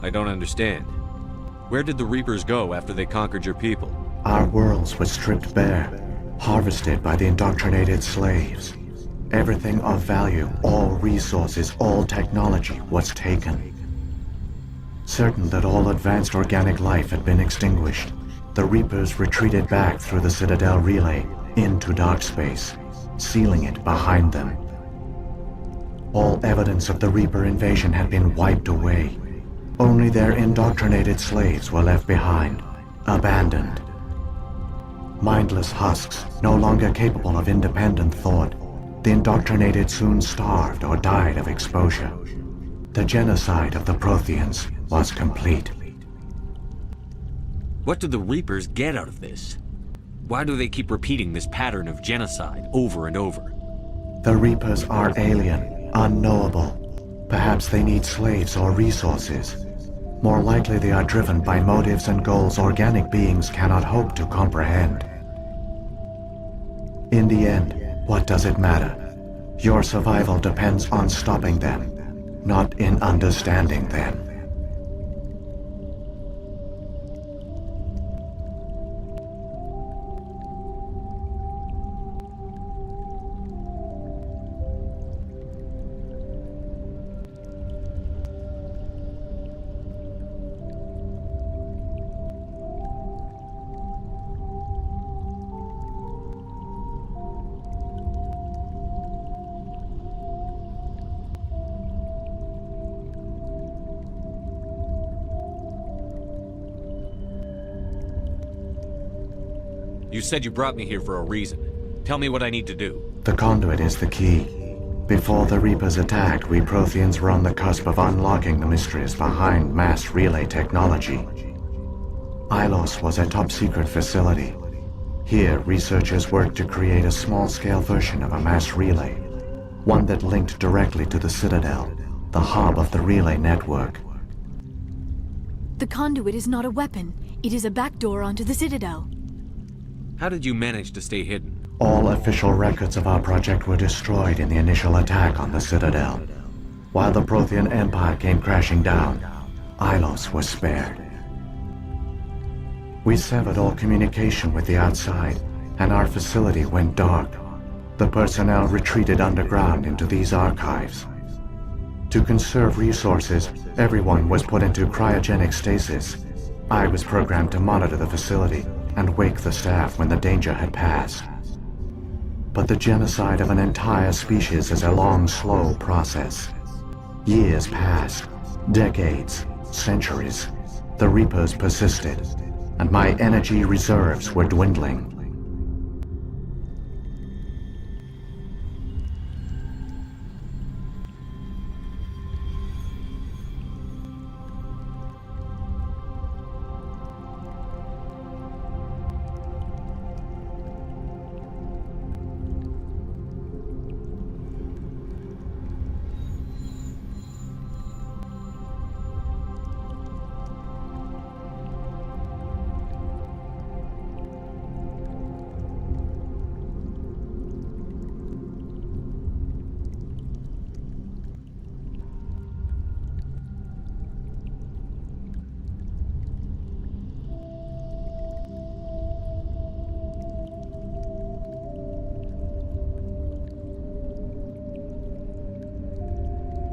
[SPEAKER 2] I don't understand. Where did the Reapers go after they conquered your people?
[SPEAKER 17] Our worlds were stripped bare, harvested by the indoctrinated slaves. Everything of value, all resources, all technology was taken. Certain that all advanced organic life had been extinguished, the Reapers retreated back through the Citadel relay into dark space, sealing it behind them. All evidence of the Reaper invasion had been wiped away. Only their indoctrinated slaves were left behind, abandoned. Mindless husks, no longer capable of independent thought, the indoctrinated soon starved or died of exposure. The genocide of the Protheans was complete.
[SPEAKER 2] What do the Reapers get out of this? Why do they keep repeating this pattern of genocide over and over?
[SPEAKER 17] The Reapers are alien, unknowable. Perhaps they need slaves or resources. More likely they are driven by motives and goals organic beings cannot hope to comprehend. In the end, what does it matter? Your survival depends on stopping them, not in understanding them.
[SPEAKER 2] You said you brought me here for a reason. Tell me what I need to do.
[SPEAKER 17] The conduit is the key. Before the Reapers attacked, we Protheans were on the cusp of unlocking the mysteries behind mass relay technology. Ilos was a top-secret facility. Here, researchers worked to create a small-scale version of a mass relay, one that linked directly to the Citadel, the hub of the relay network.
[SPEAKER 13] The conduit is not a weapon. It is a backdoor onto the Citadel.
[SPEAKER 2] How did you manage to stay hidden?
[SPEAKER 17] All official records of our project were destroyed in the initial attack on the Citadel. While the Prothean Empire came crashing down, Ilos was spared. We severed all communication with the outside, and our facility went dark. The personnel retreated underground into these archives. To conserve resources, everyone was put into cryogenic stasis. I was programmed to monitor the facility and wake the staff when the danger had passed. But the genocide of an entire species is a long, slow process. Years passed, decades, centuries. The Reapers persisted, and my energy reserves were dwindling.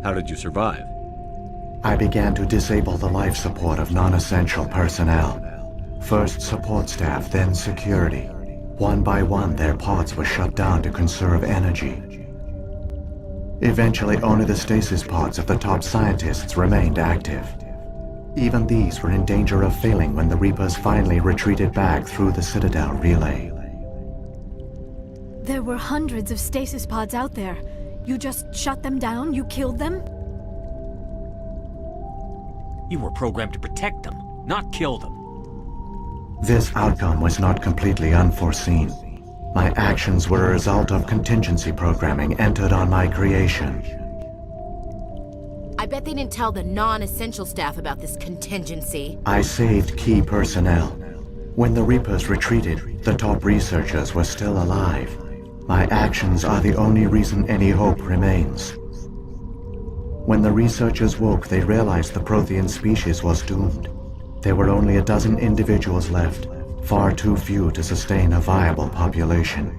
[SPEAKER 2] How did you survive?
[SPEAKER 17] I began to disable the life support of non-essential personnel. First support staff, then security. One by one, their pods were shut down to conserve energy. Eventually, only the stasis pods of the top scientists remained active. Even these were in danger of failing when the Reapers finally retreated back through the Citadel relay.
[SPEAKER 13] There were hundreds of stasis pods out there. You just shut them down? You killed them?
[SPEAKER 2] You were programmed to protect them, not kill them.
[SPEAKER 17] This outcome was not completely unforeseen. My actions were a result of contingency programming entered on my creation.
[SPEAKER 18] I bet they didn't tell the non-essential staff about this contingency.
[SPEAKER 17] I saved key personnel. When the Reapers retreated, the top researchers were still alive. My actions are the only reason any hope remains. When the researchers woke, they realized the Prothean species was doomed. There were only a dozen individuals left, far too few to sustain a viable population.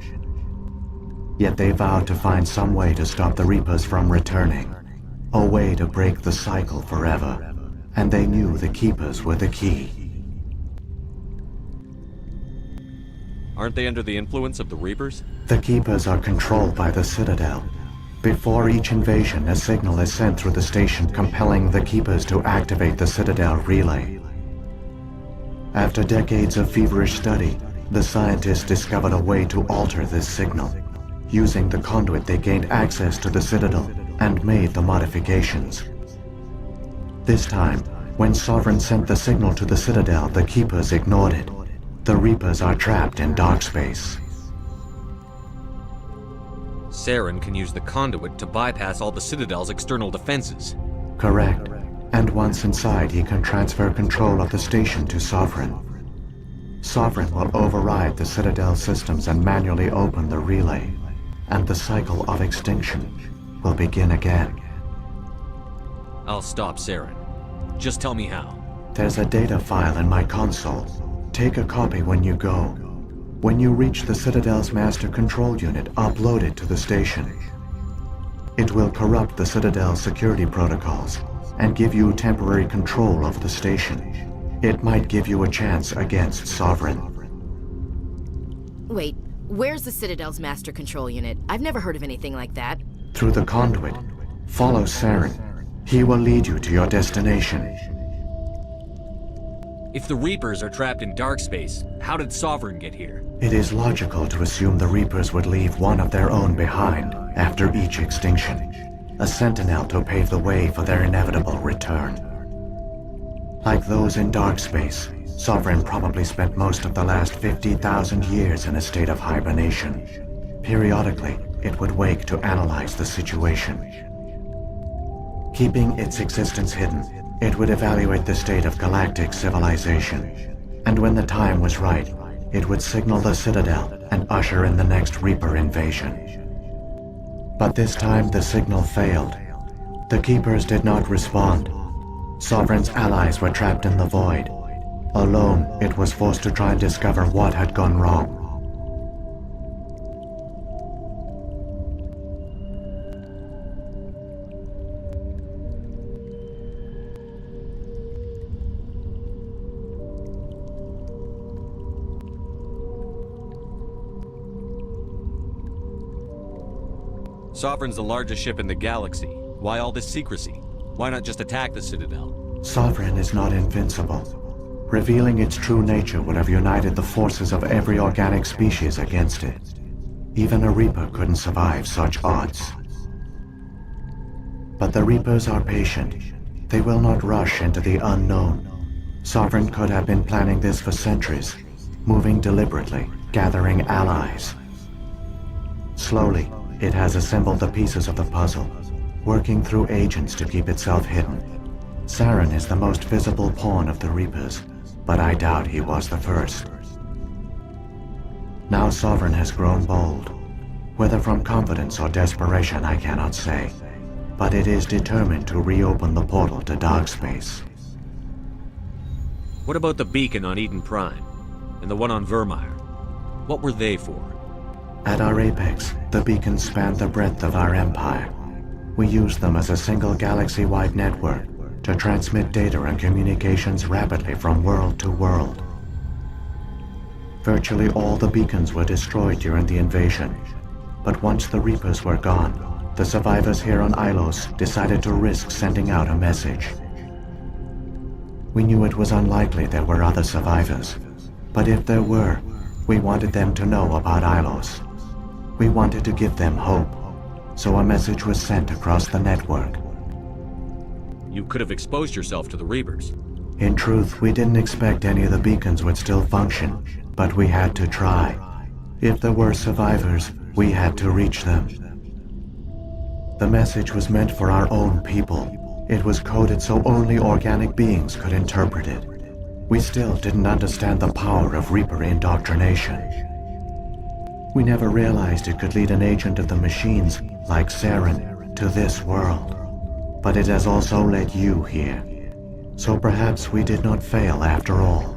[SPEAKER 17] Yet they vowed to find some way to stop the Reapers from returning, a way to break the cycle forever, and they knew the Keepers were the key.
[SPEAKER 2] Aren't they under the influence of the Reapers?
[SPEAKER 17] The Keepers are controlled by the Citadel. Before each invasion, a signal is sent through the station compelling the Keepers to activate the Citadel relay. After decades of feverish study, the scientists discovered a way to alter this signal. Using the conduit, they gained access to the Citadel and made the modifications. This time, when Sovereign sent the signal to the Citadel, the Keepers ignored it. The Reapers are trapped in dark space.
[SPEAKER 2] Saren can use the conduit to bypass all the Citadel's external defenses.
[SPEAKER 17] Correct. And once inside, he can transfer control of the station to Sovereign. Sovereign will override the Citadel systems and manually open the relay, and the cycle of extinction will begin again.
[SPEAKER 2] I'll stop Saren. Just tell me how.
[SPEAKER 17] There's a data file in my console. Take a copy when you go. When you reach the Citadel's master control unit, upload it to the station. It will corrupt the Citadel's security protocols and give you temporary control of the station. It might give you a chance against Sovereign.
[SPEAKER 18] Wait, where's the Citadel's master control unit? I've never heard of anything like that.
[SPEAKER 17] Through the conduit, follow Saren. He will lead you to your destination.
[SPEAKER 2] If the Reapers are trapped in dark space, how did Sovereign get here?
[SPEAKER 17] It is logical to assume the Reapers would leave one of their own behind after each extinction. A sentinel to pave the way for their inevitable return. Like those in dark space, Sovereign probably spent most of the last 50,000 years in a state of hibernation. Periodically, it would wake to analyze the situation. Keeping its existence hidden, it would evaluate the state of galactic civilization. And when the time was right, it would signal the Citadel and usher in the next Reaper invasion. But this time the signal failed. The Keepers did not respond. Sovereign's allies were trapped in the void. Alone, it was forced to try and discover what had gone wrong.
[SPEAKER 2] Sovereign's the largest ship in the galaxy. Why all this secrecy? Why not just attack the Citadel?
[SPEAKER 17] Sovereign is not invincible. Revealing its true nature would have united the forces of every organic species against it. Even a Reaper couldn't survive such odds. But the Reapers are patient. They will not rush into the unknown. Sovereign could have been planning this for centuries, moving deliberately, gathering allies. Slowly, it has assembled the pieces of the puzzle, working through agents to keep itself hidden. Saren is the most visible pawn of the Reapers, but I doubt he was the first. Now Sovereign has grown bold. Whether from confidence or desperation, I cannot say. But it is determined to reopen the portal to dark space.
[SPEAKER 2] What about the beacon on Eden Prime? And the one on Vermeer? What were they for?
[SPEAKER 17] At our apex, the beacons spanned the breadth of our empire. We used them as a single galaxy-wide network to transmit data and communications rapidly from world to world. Virtually all the beacons were destroyed during the invasion, but once the Reapers were gone, the survivors here on Ilos decided to risk sending out a message. We knew it was unlikely there were other survivors, but if there were, we wanted them to know about Ilos. We wanted to give them hope, so a message was sent across the network.
[SPEAKER 2] You could have exposed yourself to the Reapers.
[SPEAKER 17] In truth, we didn't expect any of the beacons would still function, but we had to try. If there were survivors, we had to reach them. The message was meant for our own people. It was coded so only organic beings could interpret it. We still didn't understand the power of Reaper indoctrination. We never realized it could lead an agent of the machines, like Saren, to this world. But it has also led you here. So perhaps we did not fail after all.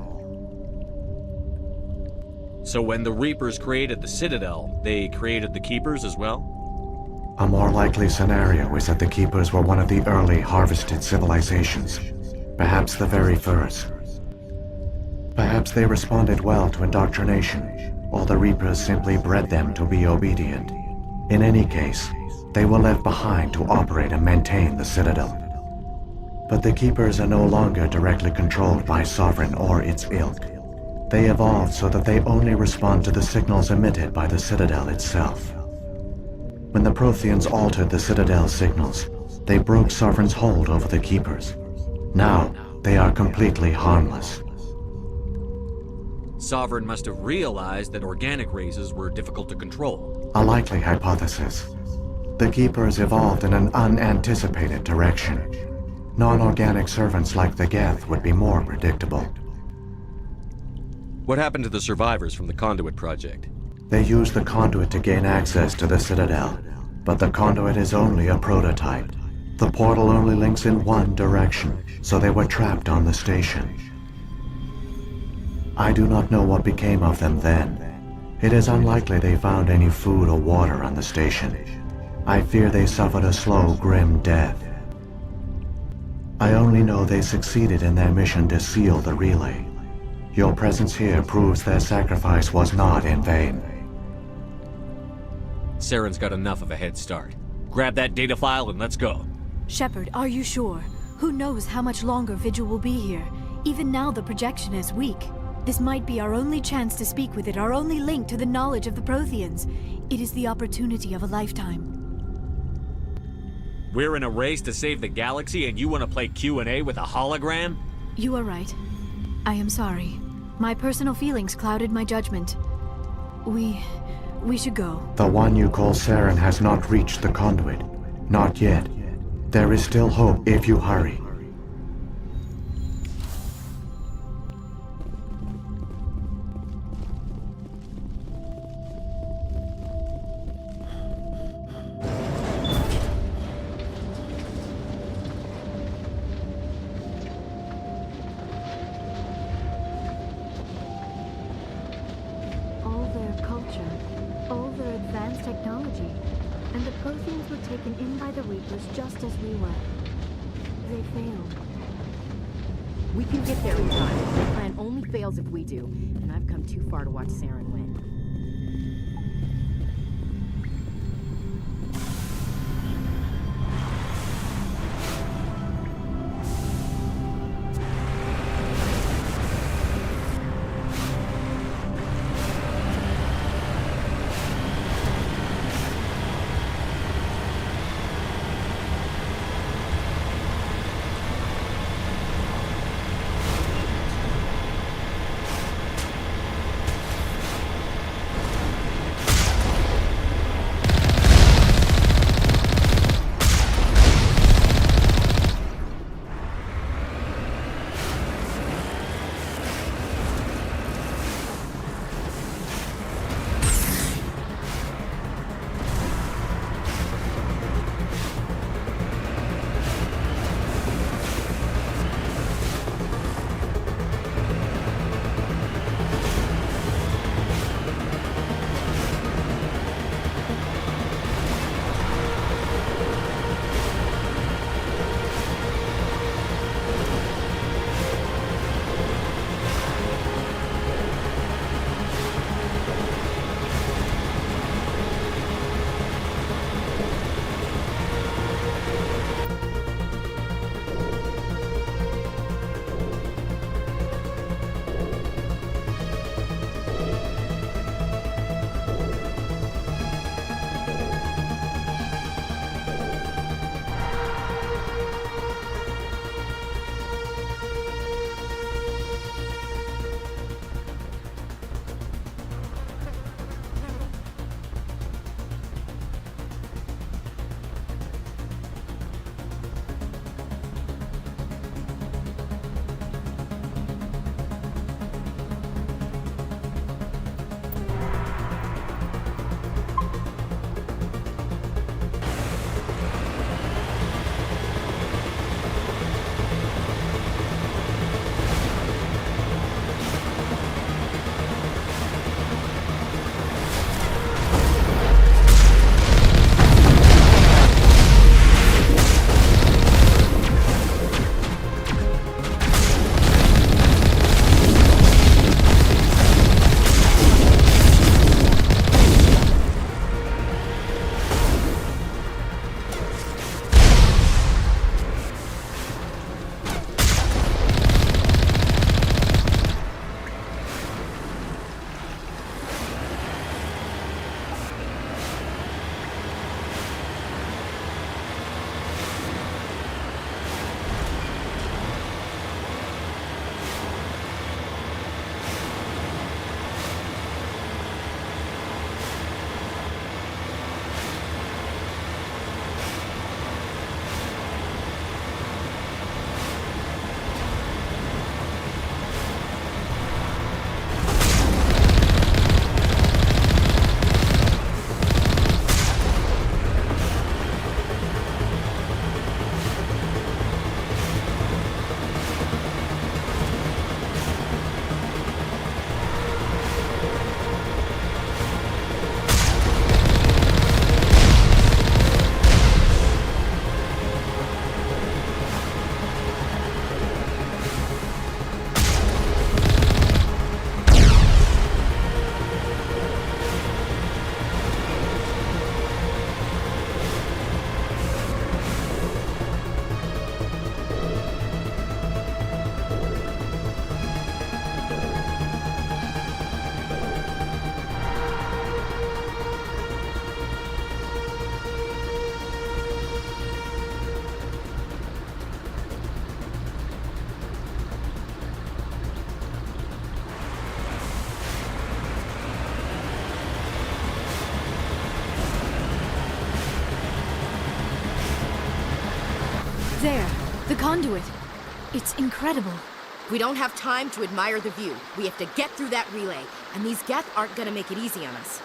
[SPEAKER 2] So when the Reapers created the Citadel, they created the Keepers as well?
[SPEAKER 17] A more likely scenario is that the Keepers were one of the early harvested civilizations. Perhaps the very first. Perhaps they responded well to indoctrination, or the Reapers simply bred them to be obedient. In any case, they were left behind to operate and maintain the Citadel. But the Keepers are no longer directly controlled by Sovereign or its ilk. They evolved so that they only respond to the signals emitted by the Citadel itself. When the Protheans altered the Citadel's signals, they broke Sovereign's hold over the Keepers. Now, they are completely harmless.
[SPEAKER 2] Sovereign must have realized that organic races were difficult to control.
[SPEAKER 17] A likely hypothesis. The Keepers evolved in an unanticipated direction. Non-organic servants like the Geth would be more predictable.
[SPEAKER 2] What happened to the survivors from the Conduit project?
[SPEAKER 17] They used the Conduit to gain access to the Citadel, but the Conduit is only a prototype. The portal only links in one direction, so they were trapped on the station. I do not know what became of them then. It is unlikely they found any food or water on the station. I fear they suffered a slow, grim death. I only know they succeeded in their mission to seal the relay. Your presence here proves their sacrifice was not in vain.
[SPEAKER 2] Saren's got enough of a head start. Grab that data file and let's go.
[SPEAKER 13] Shepard, are you sure? Who knows how much longer Vigil will be here? Even now the projection is weak. This might be our only chance to speak with it, our only link to the knowledge of the Protheans. It is the opportunity of a lifetime.
[SPEAKER 2] We're in a race to save the galaxy and you want to play Q&A with a hologram?
[SPEAKER 13] You are right. I am sorry. My personal feelings clouded my judgment. We should go.
[SPEAKER 17] The one you call Saren has not reached the Conduit. Not yet. There is still hope if you hurry.
[SPEAKER 13] Just as we were. They failed.
[SPEAKER 18] We can get there in time. The plan only fails if we do. And I've come too far to watch Saren win.
[SPEAKER 13] conduit. It's incredible.
[SPEAKER 18] We don't have time to admire the view. We have to get through that relay, and these Geth aren't gonna make it easy on us.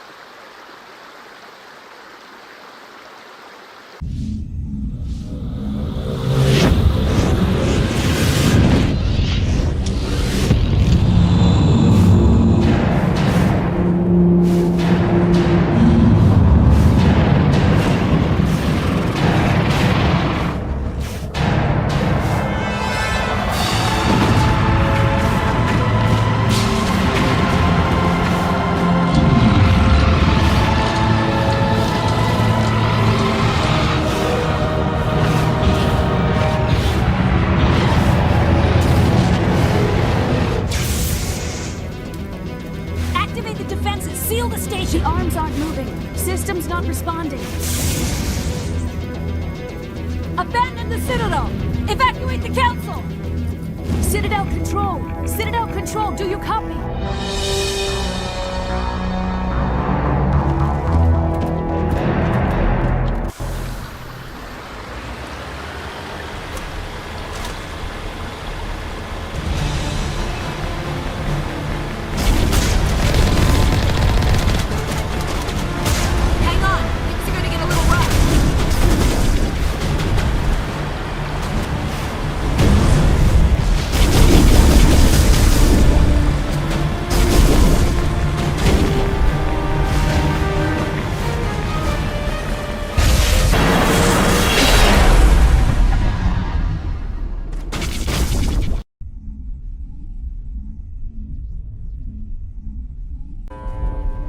[SPEAKER 13] Activate the defenses! Seal the station! The arms aren't moving. Systems not responding. Abandon the Citadel! Evacuate the Council! Citadel Control! Citadel Control, do you copy?
[SPEAKER 18] Hang on! Things are gonna get a little rough.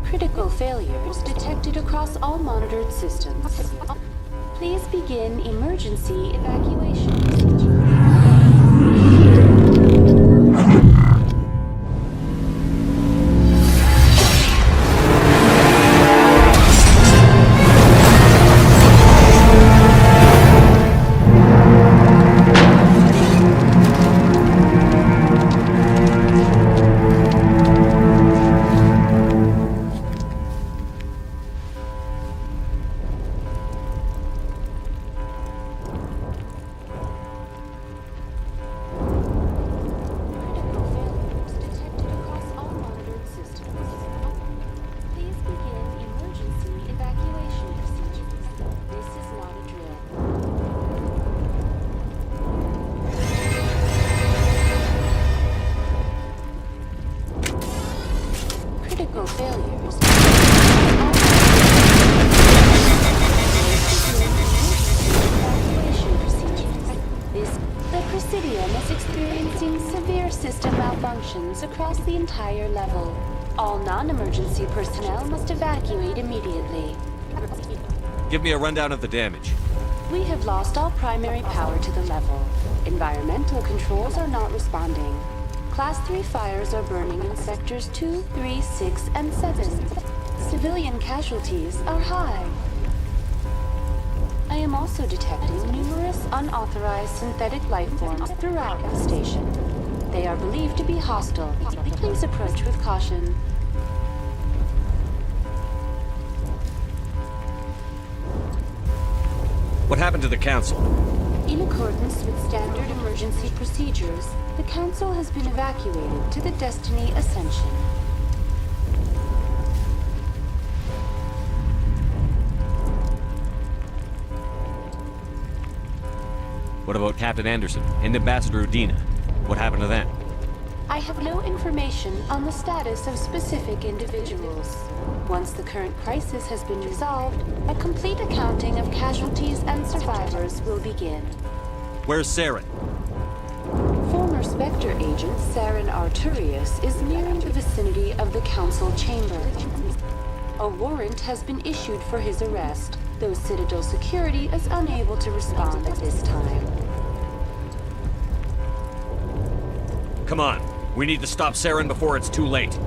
[SPEAKER 8] Critical failures detected across all monitored systems. Please begin emergency evacuation. Critical failures. Evacuation procedures. The Presidium is experiencing severe system malfunctions across the entire level. All non-emergency personnel must evacuate immediately.
[SPEAKER 2] Give me a rundown of the damage.
[SPEAKER 8] We have lost all primary power to the level. Environmental controls are not responding. Class 3 fires are burning in sectors 2, 3, 6, and 7. Civilian casualties are high. I am also detecting numerous unauthorized synthetic life forms throughout the station. They are believed to be hostile. Please approach with caution.
[SPEAKER 2] What happened to the Council?
[SPEAKER 8] In accordance with standard emergency procedures, the Council has been evacuated to the Destiny Ascension.
[SPEAKER 2] What about Captain Anderson and Ambassador Udina? What happened to them?
[SPEAKER 8] I have no information on the status of specific individuals. Once the current crisis has been resolved, a complete accounting of casualties and survivors will begin.
[SPEAKER 2] Where's Saren?
[SPEAKER 8] Former Spectre agent Saren Arturius is nearing the vicinity of the Council chamber. A warrant has been issued for his arrest, though Citadel security is unable to respond at this time.
[SPEAKER 2] Come on. We need to stop Saren before it's too late.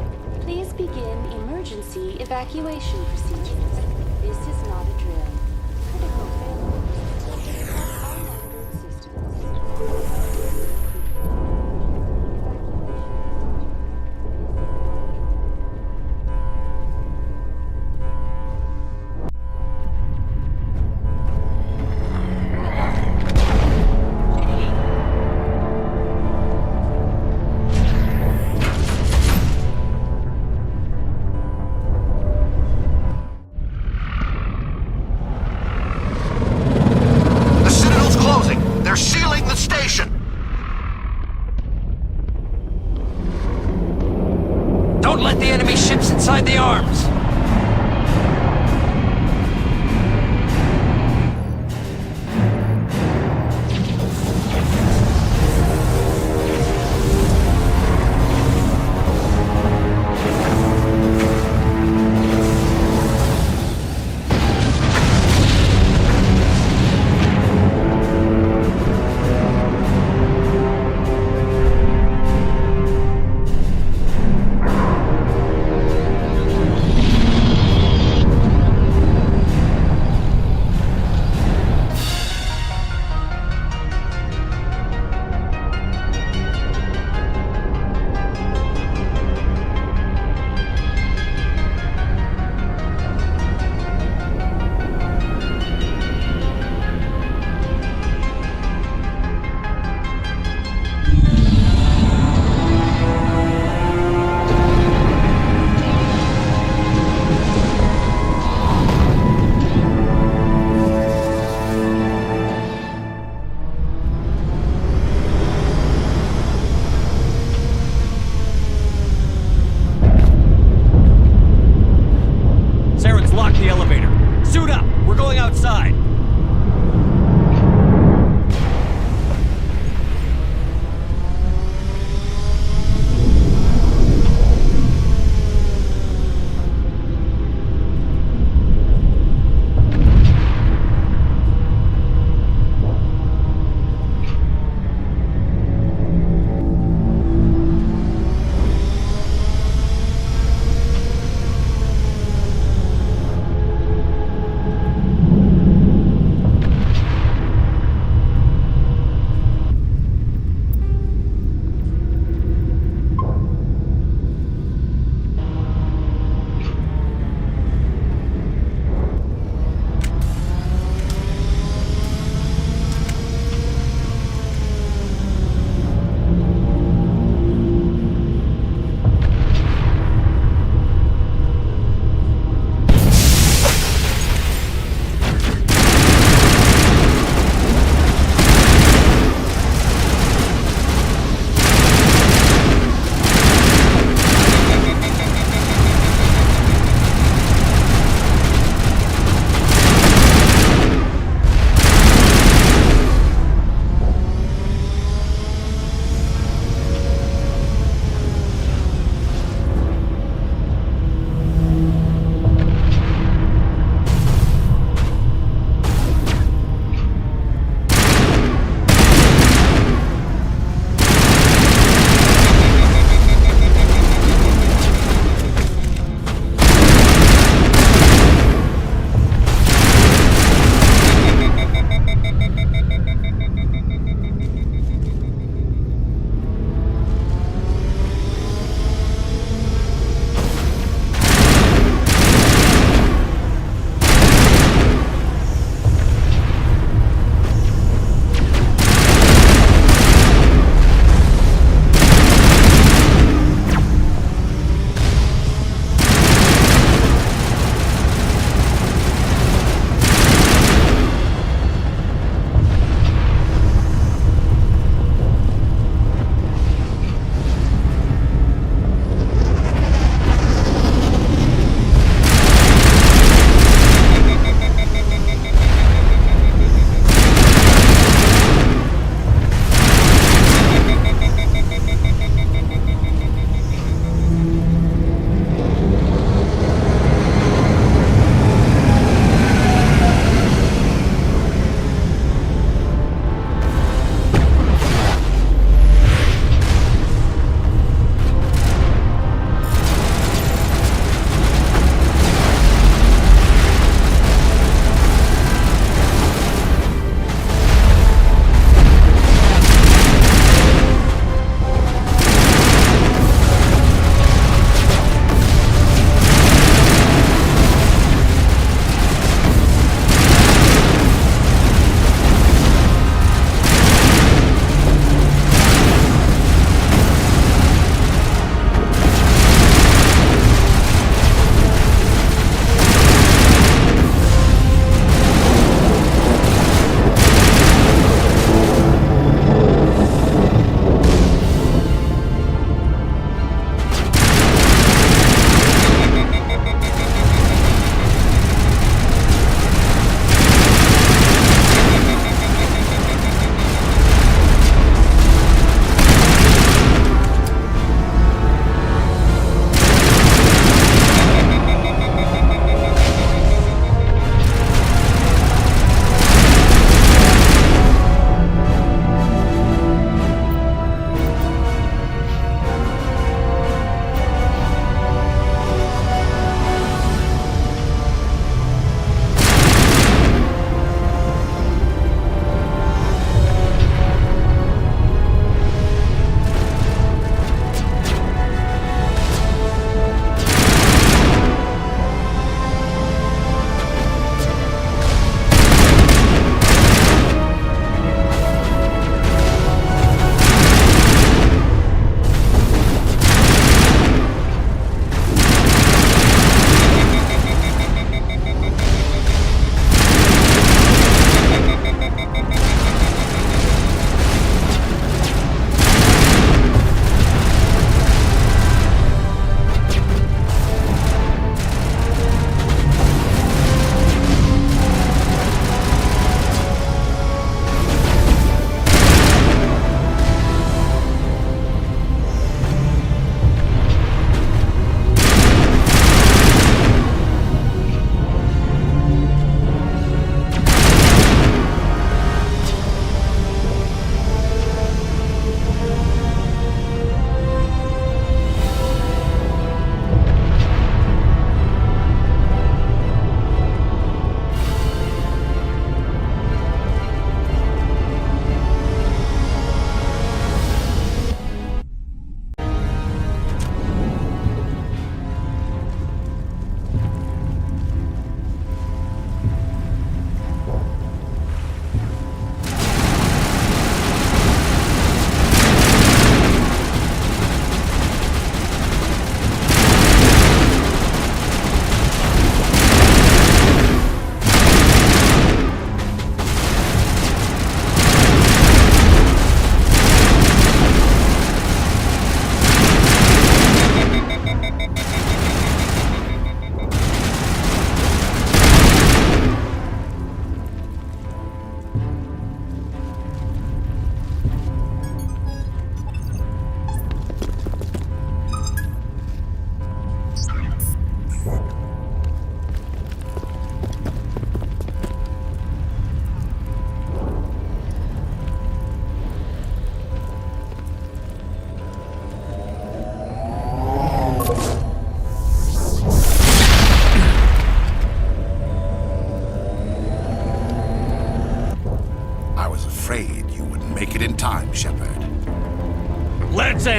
[SPEAKER 8] Please begin emergency evacuation procedures. This is not a drill. Critical failures. All monitored systems.
[SPEAKER 19] Don't let the enemy ships inside the arms!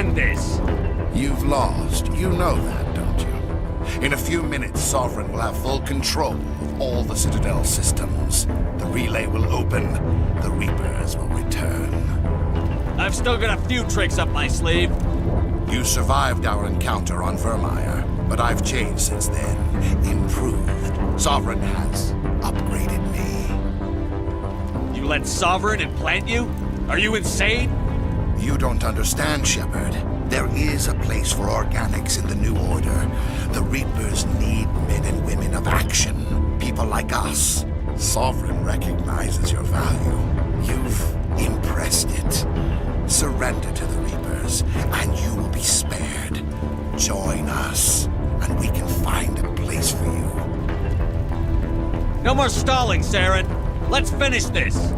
[SPEAKER 2] end this!
[SPEAKER 15] You've lost. You know that, don't you? In a few minutes, Sovereign will have full control of all the Citadel systems. The relay will open. The Reapers will return.
[SPEAKER 2] I've still got a few tricks up my sleeve.
[SPEAKER 15] You survived our encounter on Vermeer, but I've changed since then. Improved. Sovereign has upgraded me.
[SPEAKER 2] You let Sovereign implant you? Are you insane?
[SPEAKER 15] You don't understand, Shepard. There is a place for organics in the New Order. The Reapers need men and women of action. People like us. Sovereign recognizes your value. You've impressed it. Surrender to the Reapers, and you will be spared. Join us, and we can find a place for you.
[SPEAKER 2] No more stalling, Saren. Let's finish this.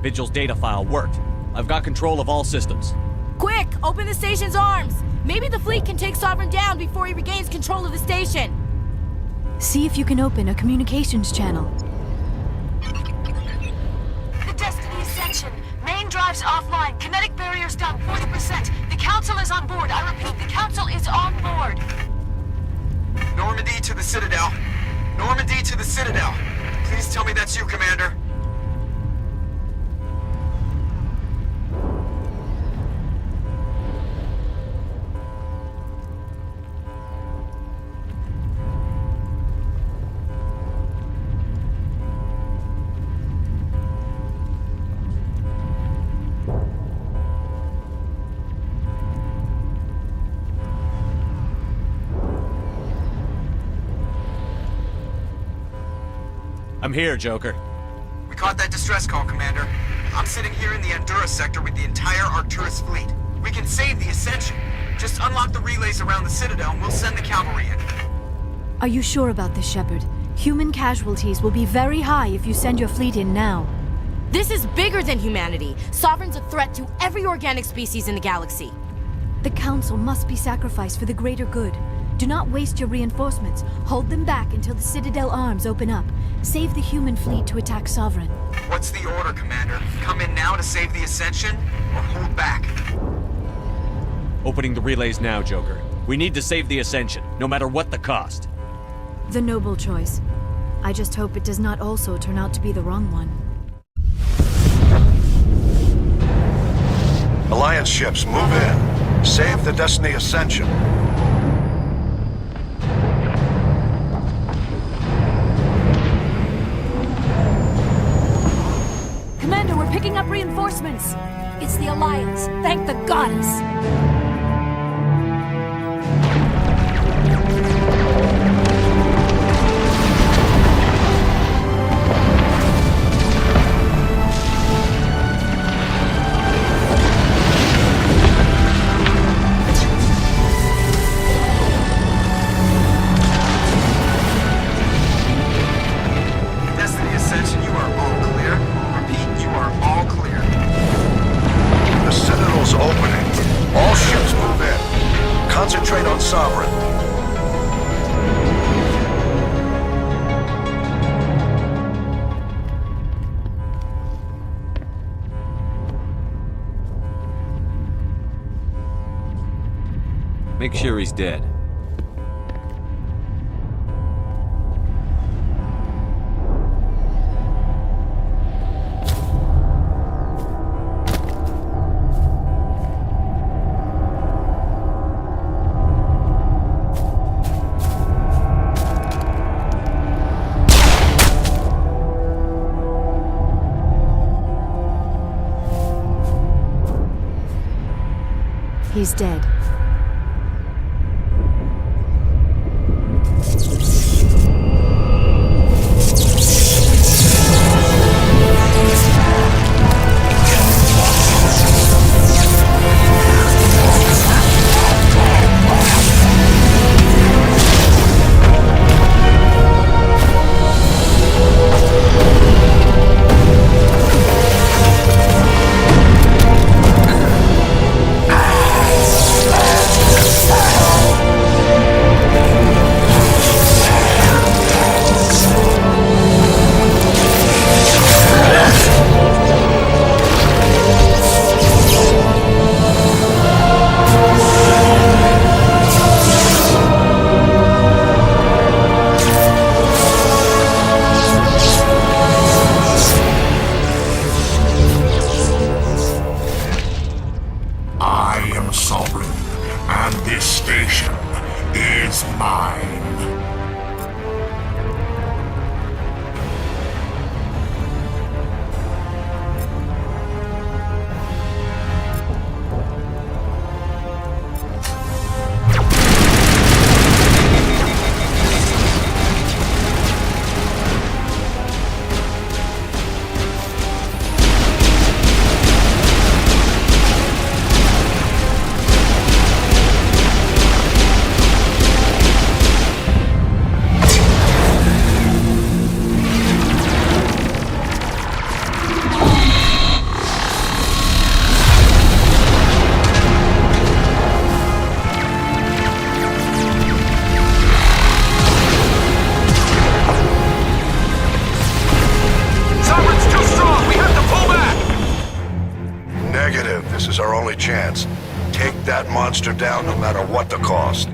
[SPEAKER 2] Vigil's data file worked. I've got control of all systems.
[SPEAKER 7] Quick! Open the station's arms! Maybe the fleet can take Sovereign down before he regains control of the station.
[SPEAKER 13] See if you can open a communications channel.
[SPEAKER 20] The Destiny Ascension. Main drives offline. Kinetic barriers down 40%. The Council is on board. I repeat, the Council is on board.
[SPEAKER 1] Normandy to the Citadel. Normandy to the Citadel. Please tell me that's you, Commander.
[SPEAKER 2] I'm here, Joker.
[SPEAKER 1] We caught that distress call, Commander. I'm sitting here in the Honduras sector with the entire Arcturus fleet. We can save the Ascension. Just unlock the relays around the Citadel and we'll send the cavalry in.
[SPEAKER 13] Are you sure about this, Shepard? Human casualties will be very high if you send your fleet in now.
[SPEAKER 7] This is bigger than humanity. Sovereign's a threat to every organic species in the galaxy.
[SPEAKER 13] The Council must be sacrificed for the greater good. Do not waste your reinforcements. Hold them back until the Citadel arms open up. Save the human fleet to attack Sovereign.
[SPEAKER 1] What's the order, Commander? Come in now to save the Ascension, or hold back?
[SPEAKER 2] Opening the relays now, Joker. We need to save the Ascension, no matter what the cost.
[SPEAKER 13] The noble choice. I just hope it does not also turn out to be the wrong one.
[SPEAKER 15] Alliance ships, move in. Save the Destiny Ascension.
[SPEAKER 13] picking up reinforcements. It's the Alliance. Thank the goddess.
[SPEAKER 1] Destiny Ascension, you are all clear. Repeat, you are all clear.
[SPEAKER 15] The Citadel's opening. All ships move in. Concentrate on Sovereign.
[SPEAKER 2] Make sure he's dead.
[SPEAKER 13] He's dead.
[SPEAKER 15] I am Sovereign, and this station is mine. Negative. This is our only chance. Take that monster down no matter what the cost.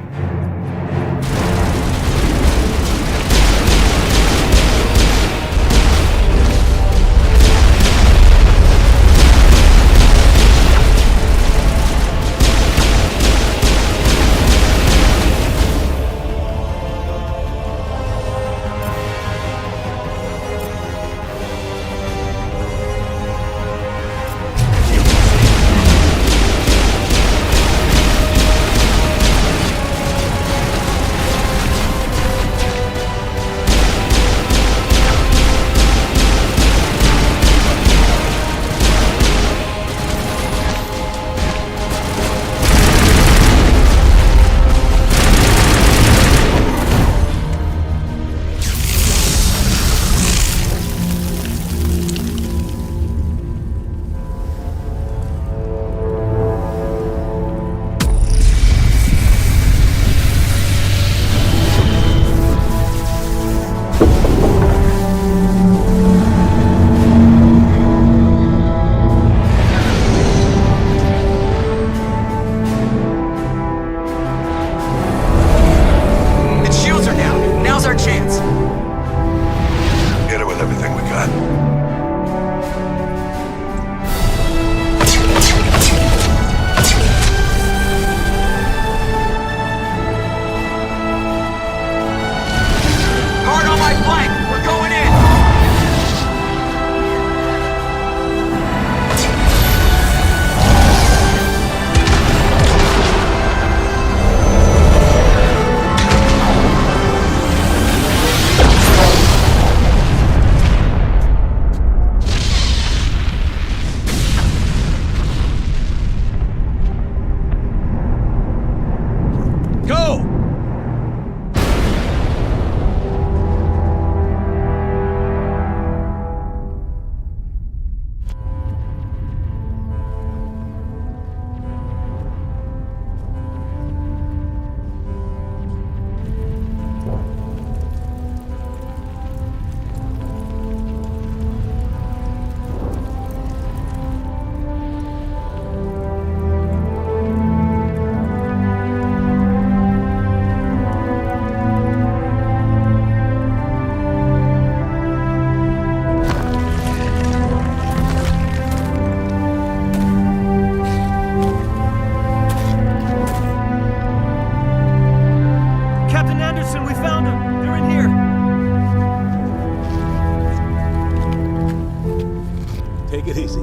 [SPEAKER 12] Take it easy.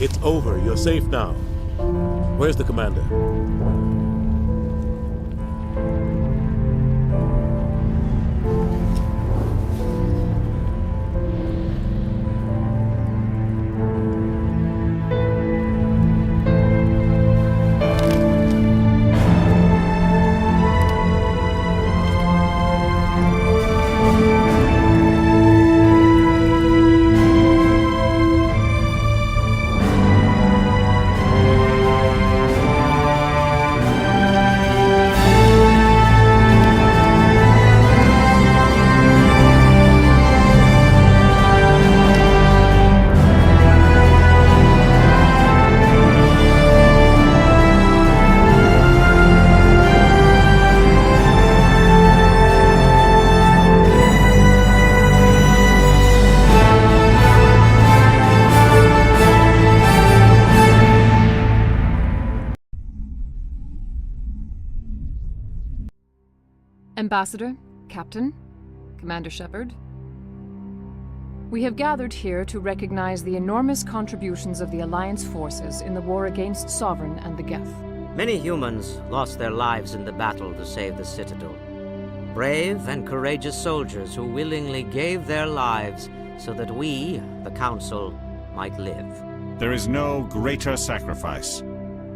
[SPEAKER 12] It's over. You're safe now. Where's the commander?
[SPEAKER 4] Ambassador, Captain, Commander Shepard. We have gathered here to recognize the enormous contributions of the Alliance forces in the war against Sovereign and the Geth.
[SPEAKER 6] Many humans lost their lives in the battle to save the Citadel. Brave and courageous soldiers who willingly gave their lives so that we, the Council, might live.
[SPEAKER 5] There is no greater sacrifice,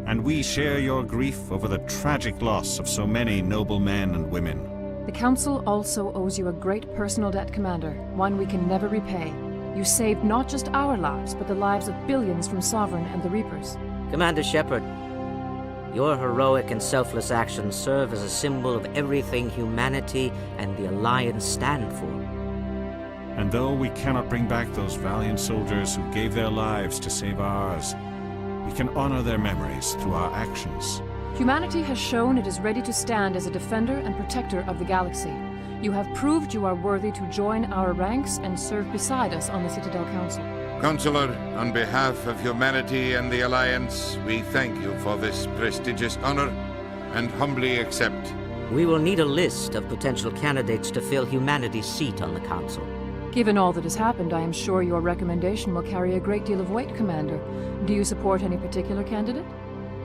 [SPEAKER 5] and we share your grief over the tragic loss of so many noble men and women.
[SPEAKER 4] The Council also owes you a great personal debt, Commander, one we can never repay. You saved not just our lives, but the lives of billions from Sovereign and the Reapers.
[SPEAKER 6] Commander Shepard, your heroic and selfless actions serve as a symbol of everything humanity and the Alliance stand for.
[SPEAKER 5] And though we cannot bring back those valiant soldiers who gave their lives to save ours, we can honor their memories through our actions.
[SPEAKER 4] Humanity has shown it is ready to stand as a defender and protector of the galaxy. You have proved you are worthy to join our ranks and serve beside us on the Citadel Council.
[SPEAKER 3] Counselor, on behalf of humanity and the Alliance, we thank you for this prestigious honor and humbly accept.
[SPEAKER 6] We will need a list of potential candidates to fill humanity's seat on the Council.
[SPEAKER 4] Given all that has happened, I am sure your recommendation will carry a great deal of weight, Commander. Do you support any particular candidate?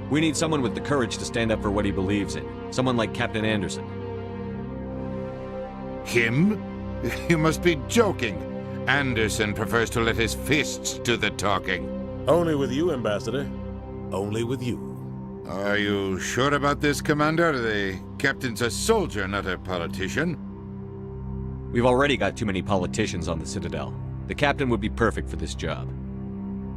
[SPEAKER 2] We need someone with the courage to stand up for what he believes in. Someone like Captain Anderson.
[SPEAKER 3] Him? You must be joking. Anderson prefers to let his fists do the talking.
[SPEAKER 12] Only with you, Ambassador. Only with you.
[SPEAKER 3] Are you sure about this, Commander? The captain's a soldier, not a politician.
[SPEAKER 2] We've already got too many politicians on the Citadel. The captain would be perfect for this job.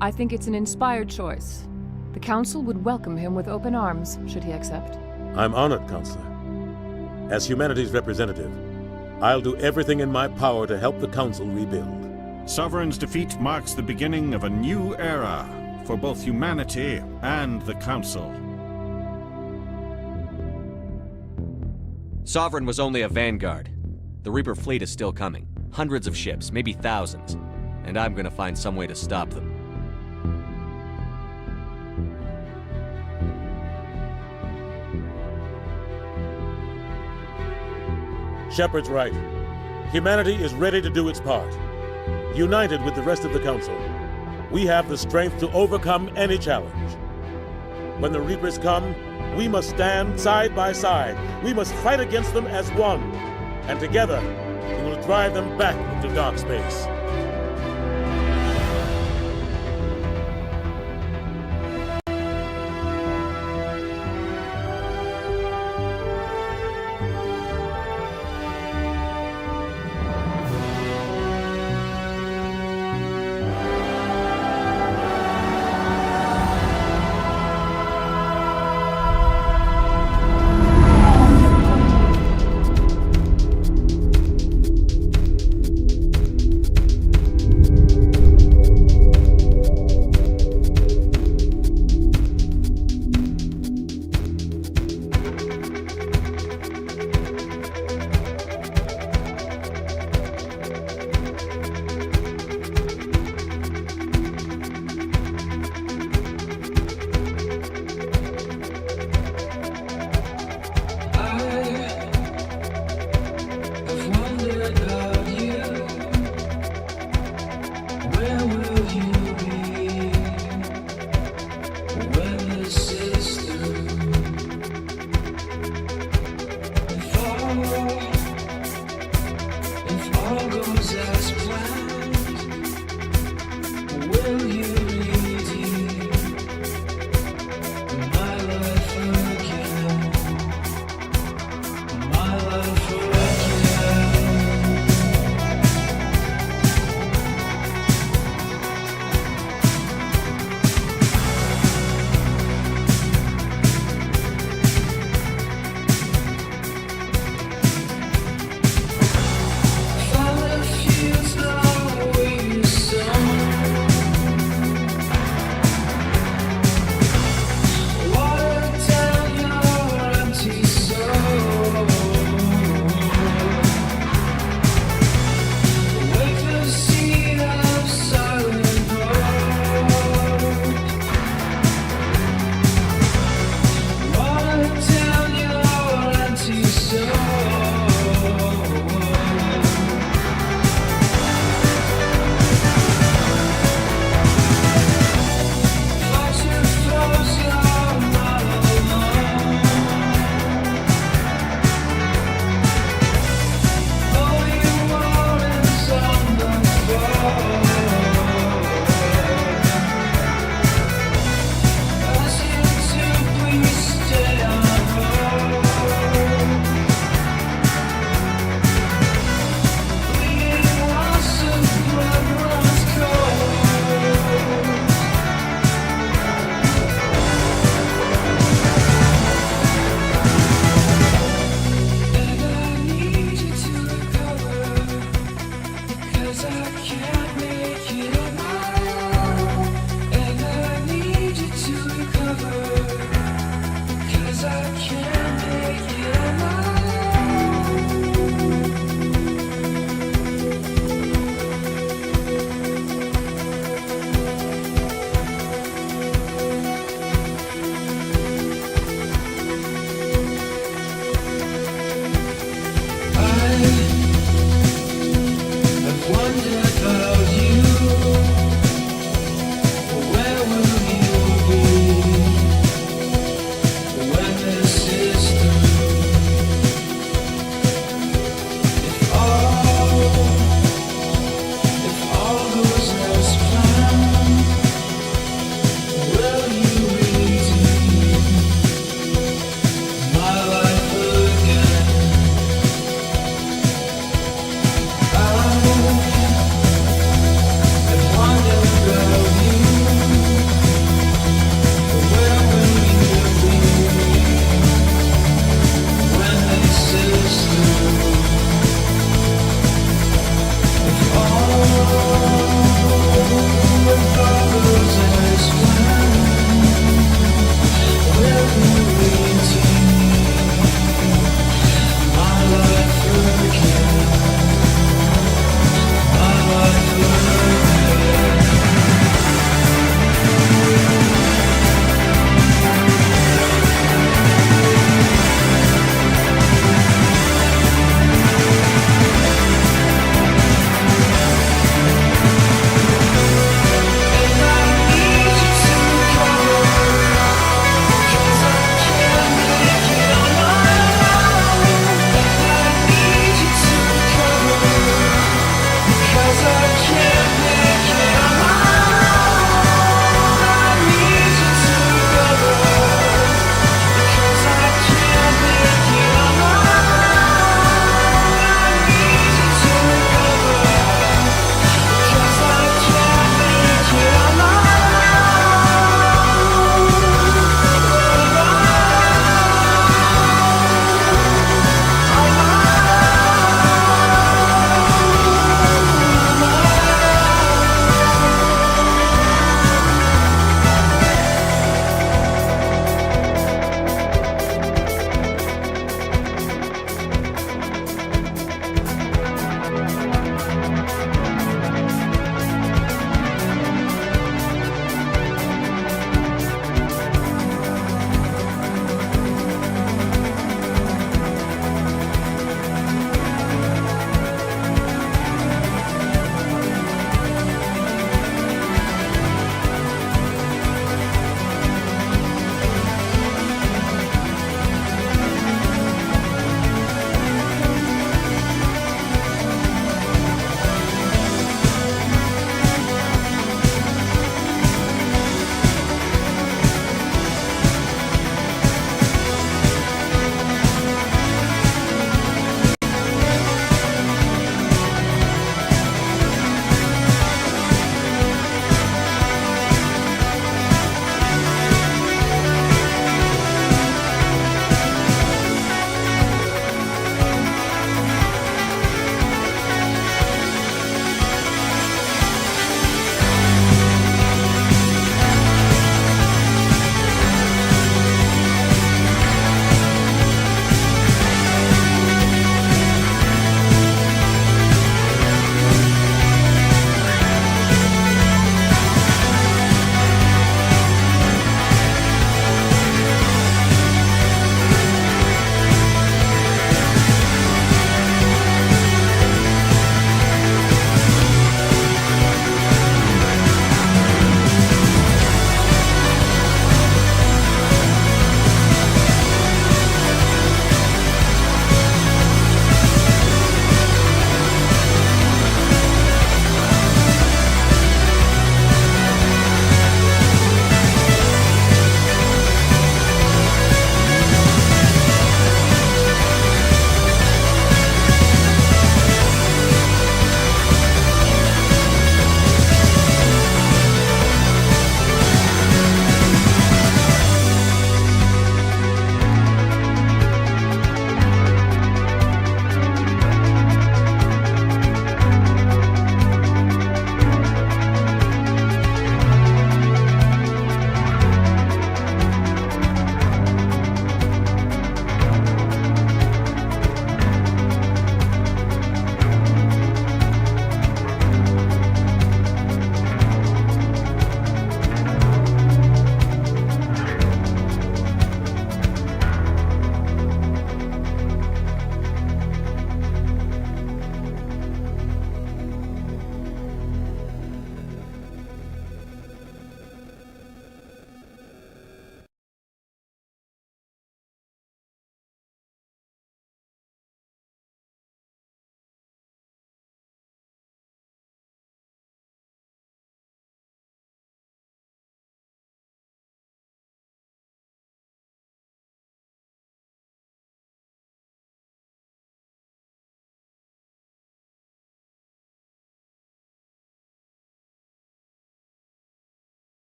[SPEAKER 4] I think it's an inspired choice. The Council would welcome him with open arms, should he accept.
[SPEAKER 12] I'm honored, Counselor. As humanity's representative, I'll do everything in my power to help the Council rebuild.
[SPEAKER 5] Sovereign's defeat marks the beginning of a new era for both humanity and the Council.
[SPEAKER 2] Sovereign was only a vanguard. The Reaper fleet is still coming. Hundreds of ships, maybe thousands. And I'm gonna find some way to stop them.
[SPEAKER 12] Shepard's right. Humanity is ready to do its part. United with the rest of the Council, we have the strength to overcome any challenge. When the Reapers come, we must stand side by side. We must fight against them as one. And together, we will drive them back into dark space.
[SPEAKER 21] I've wondered about you.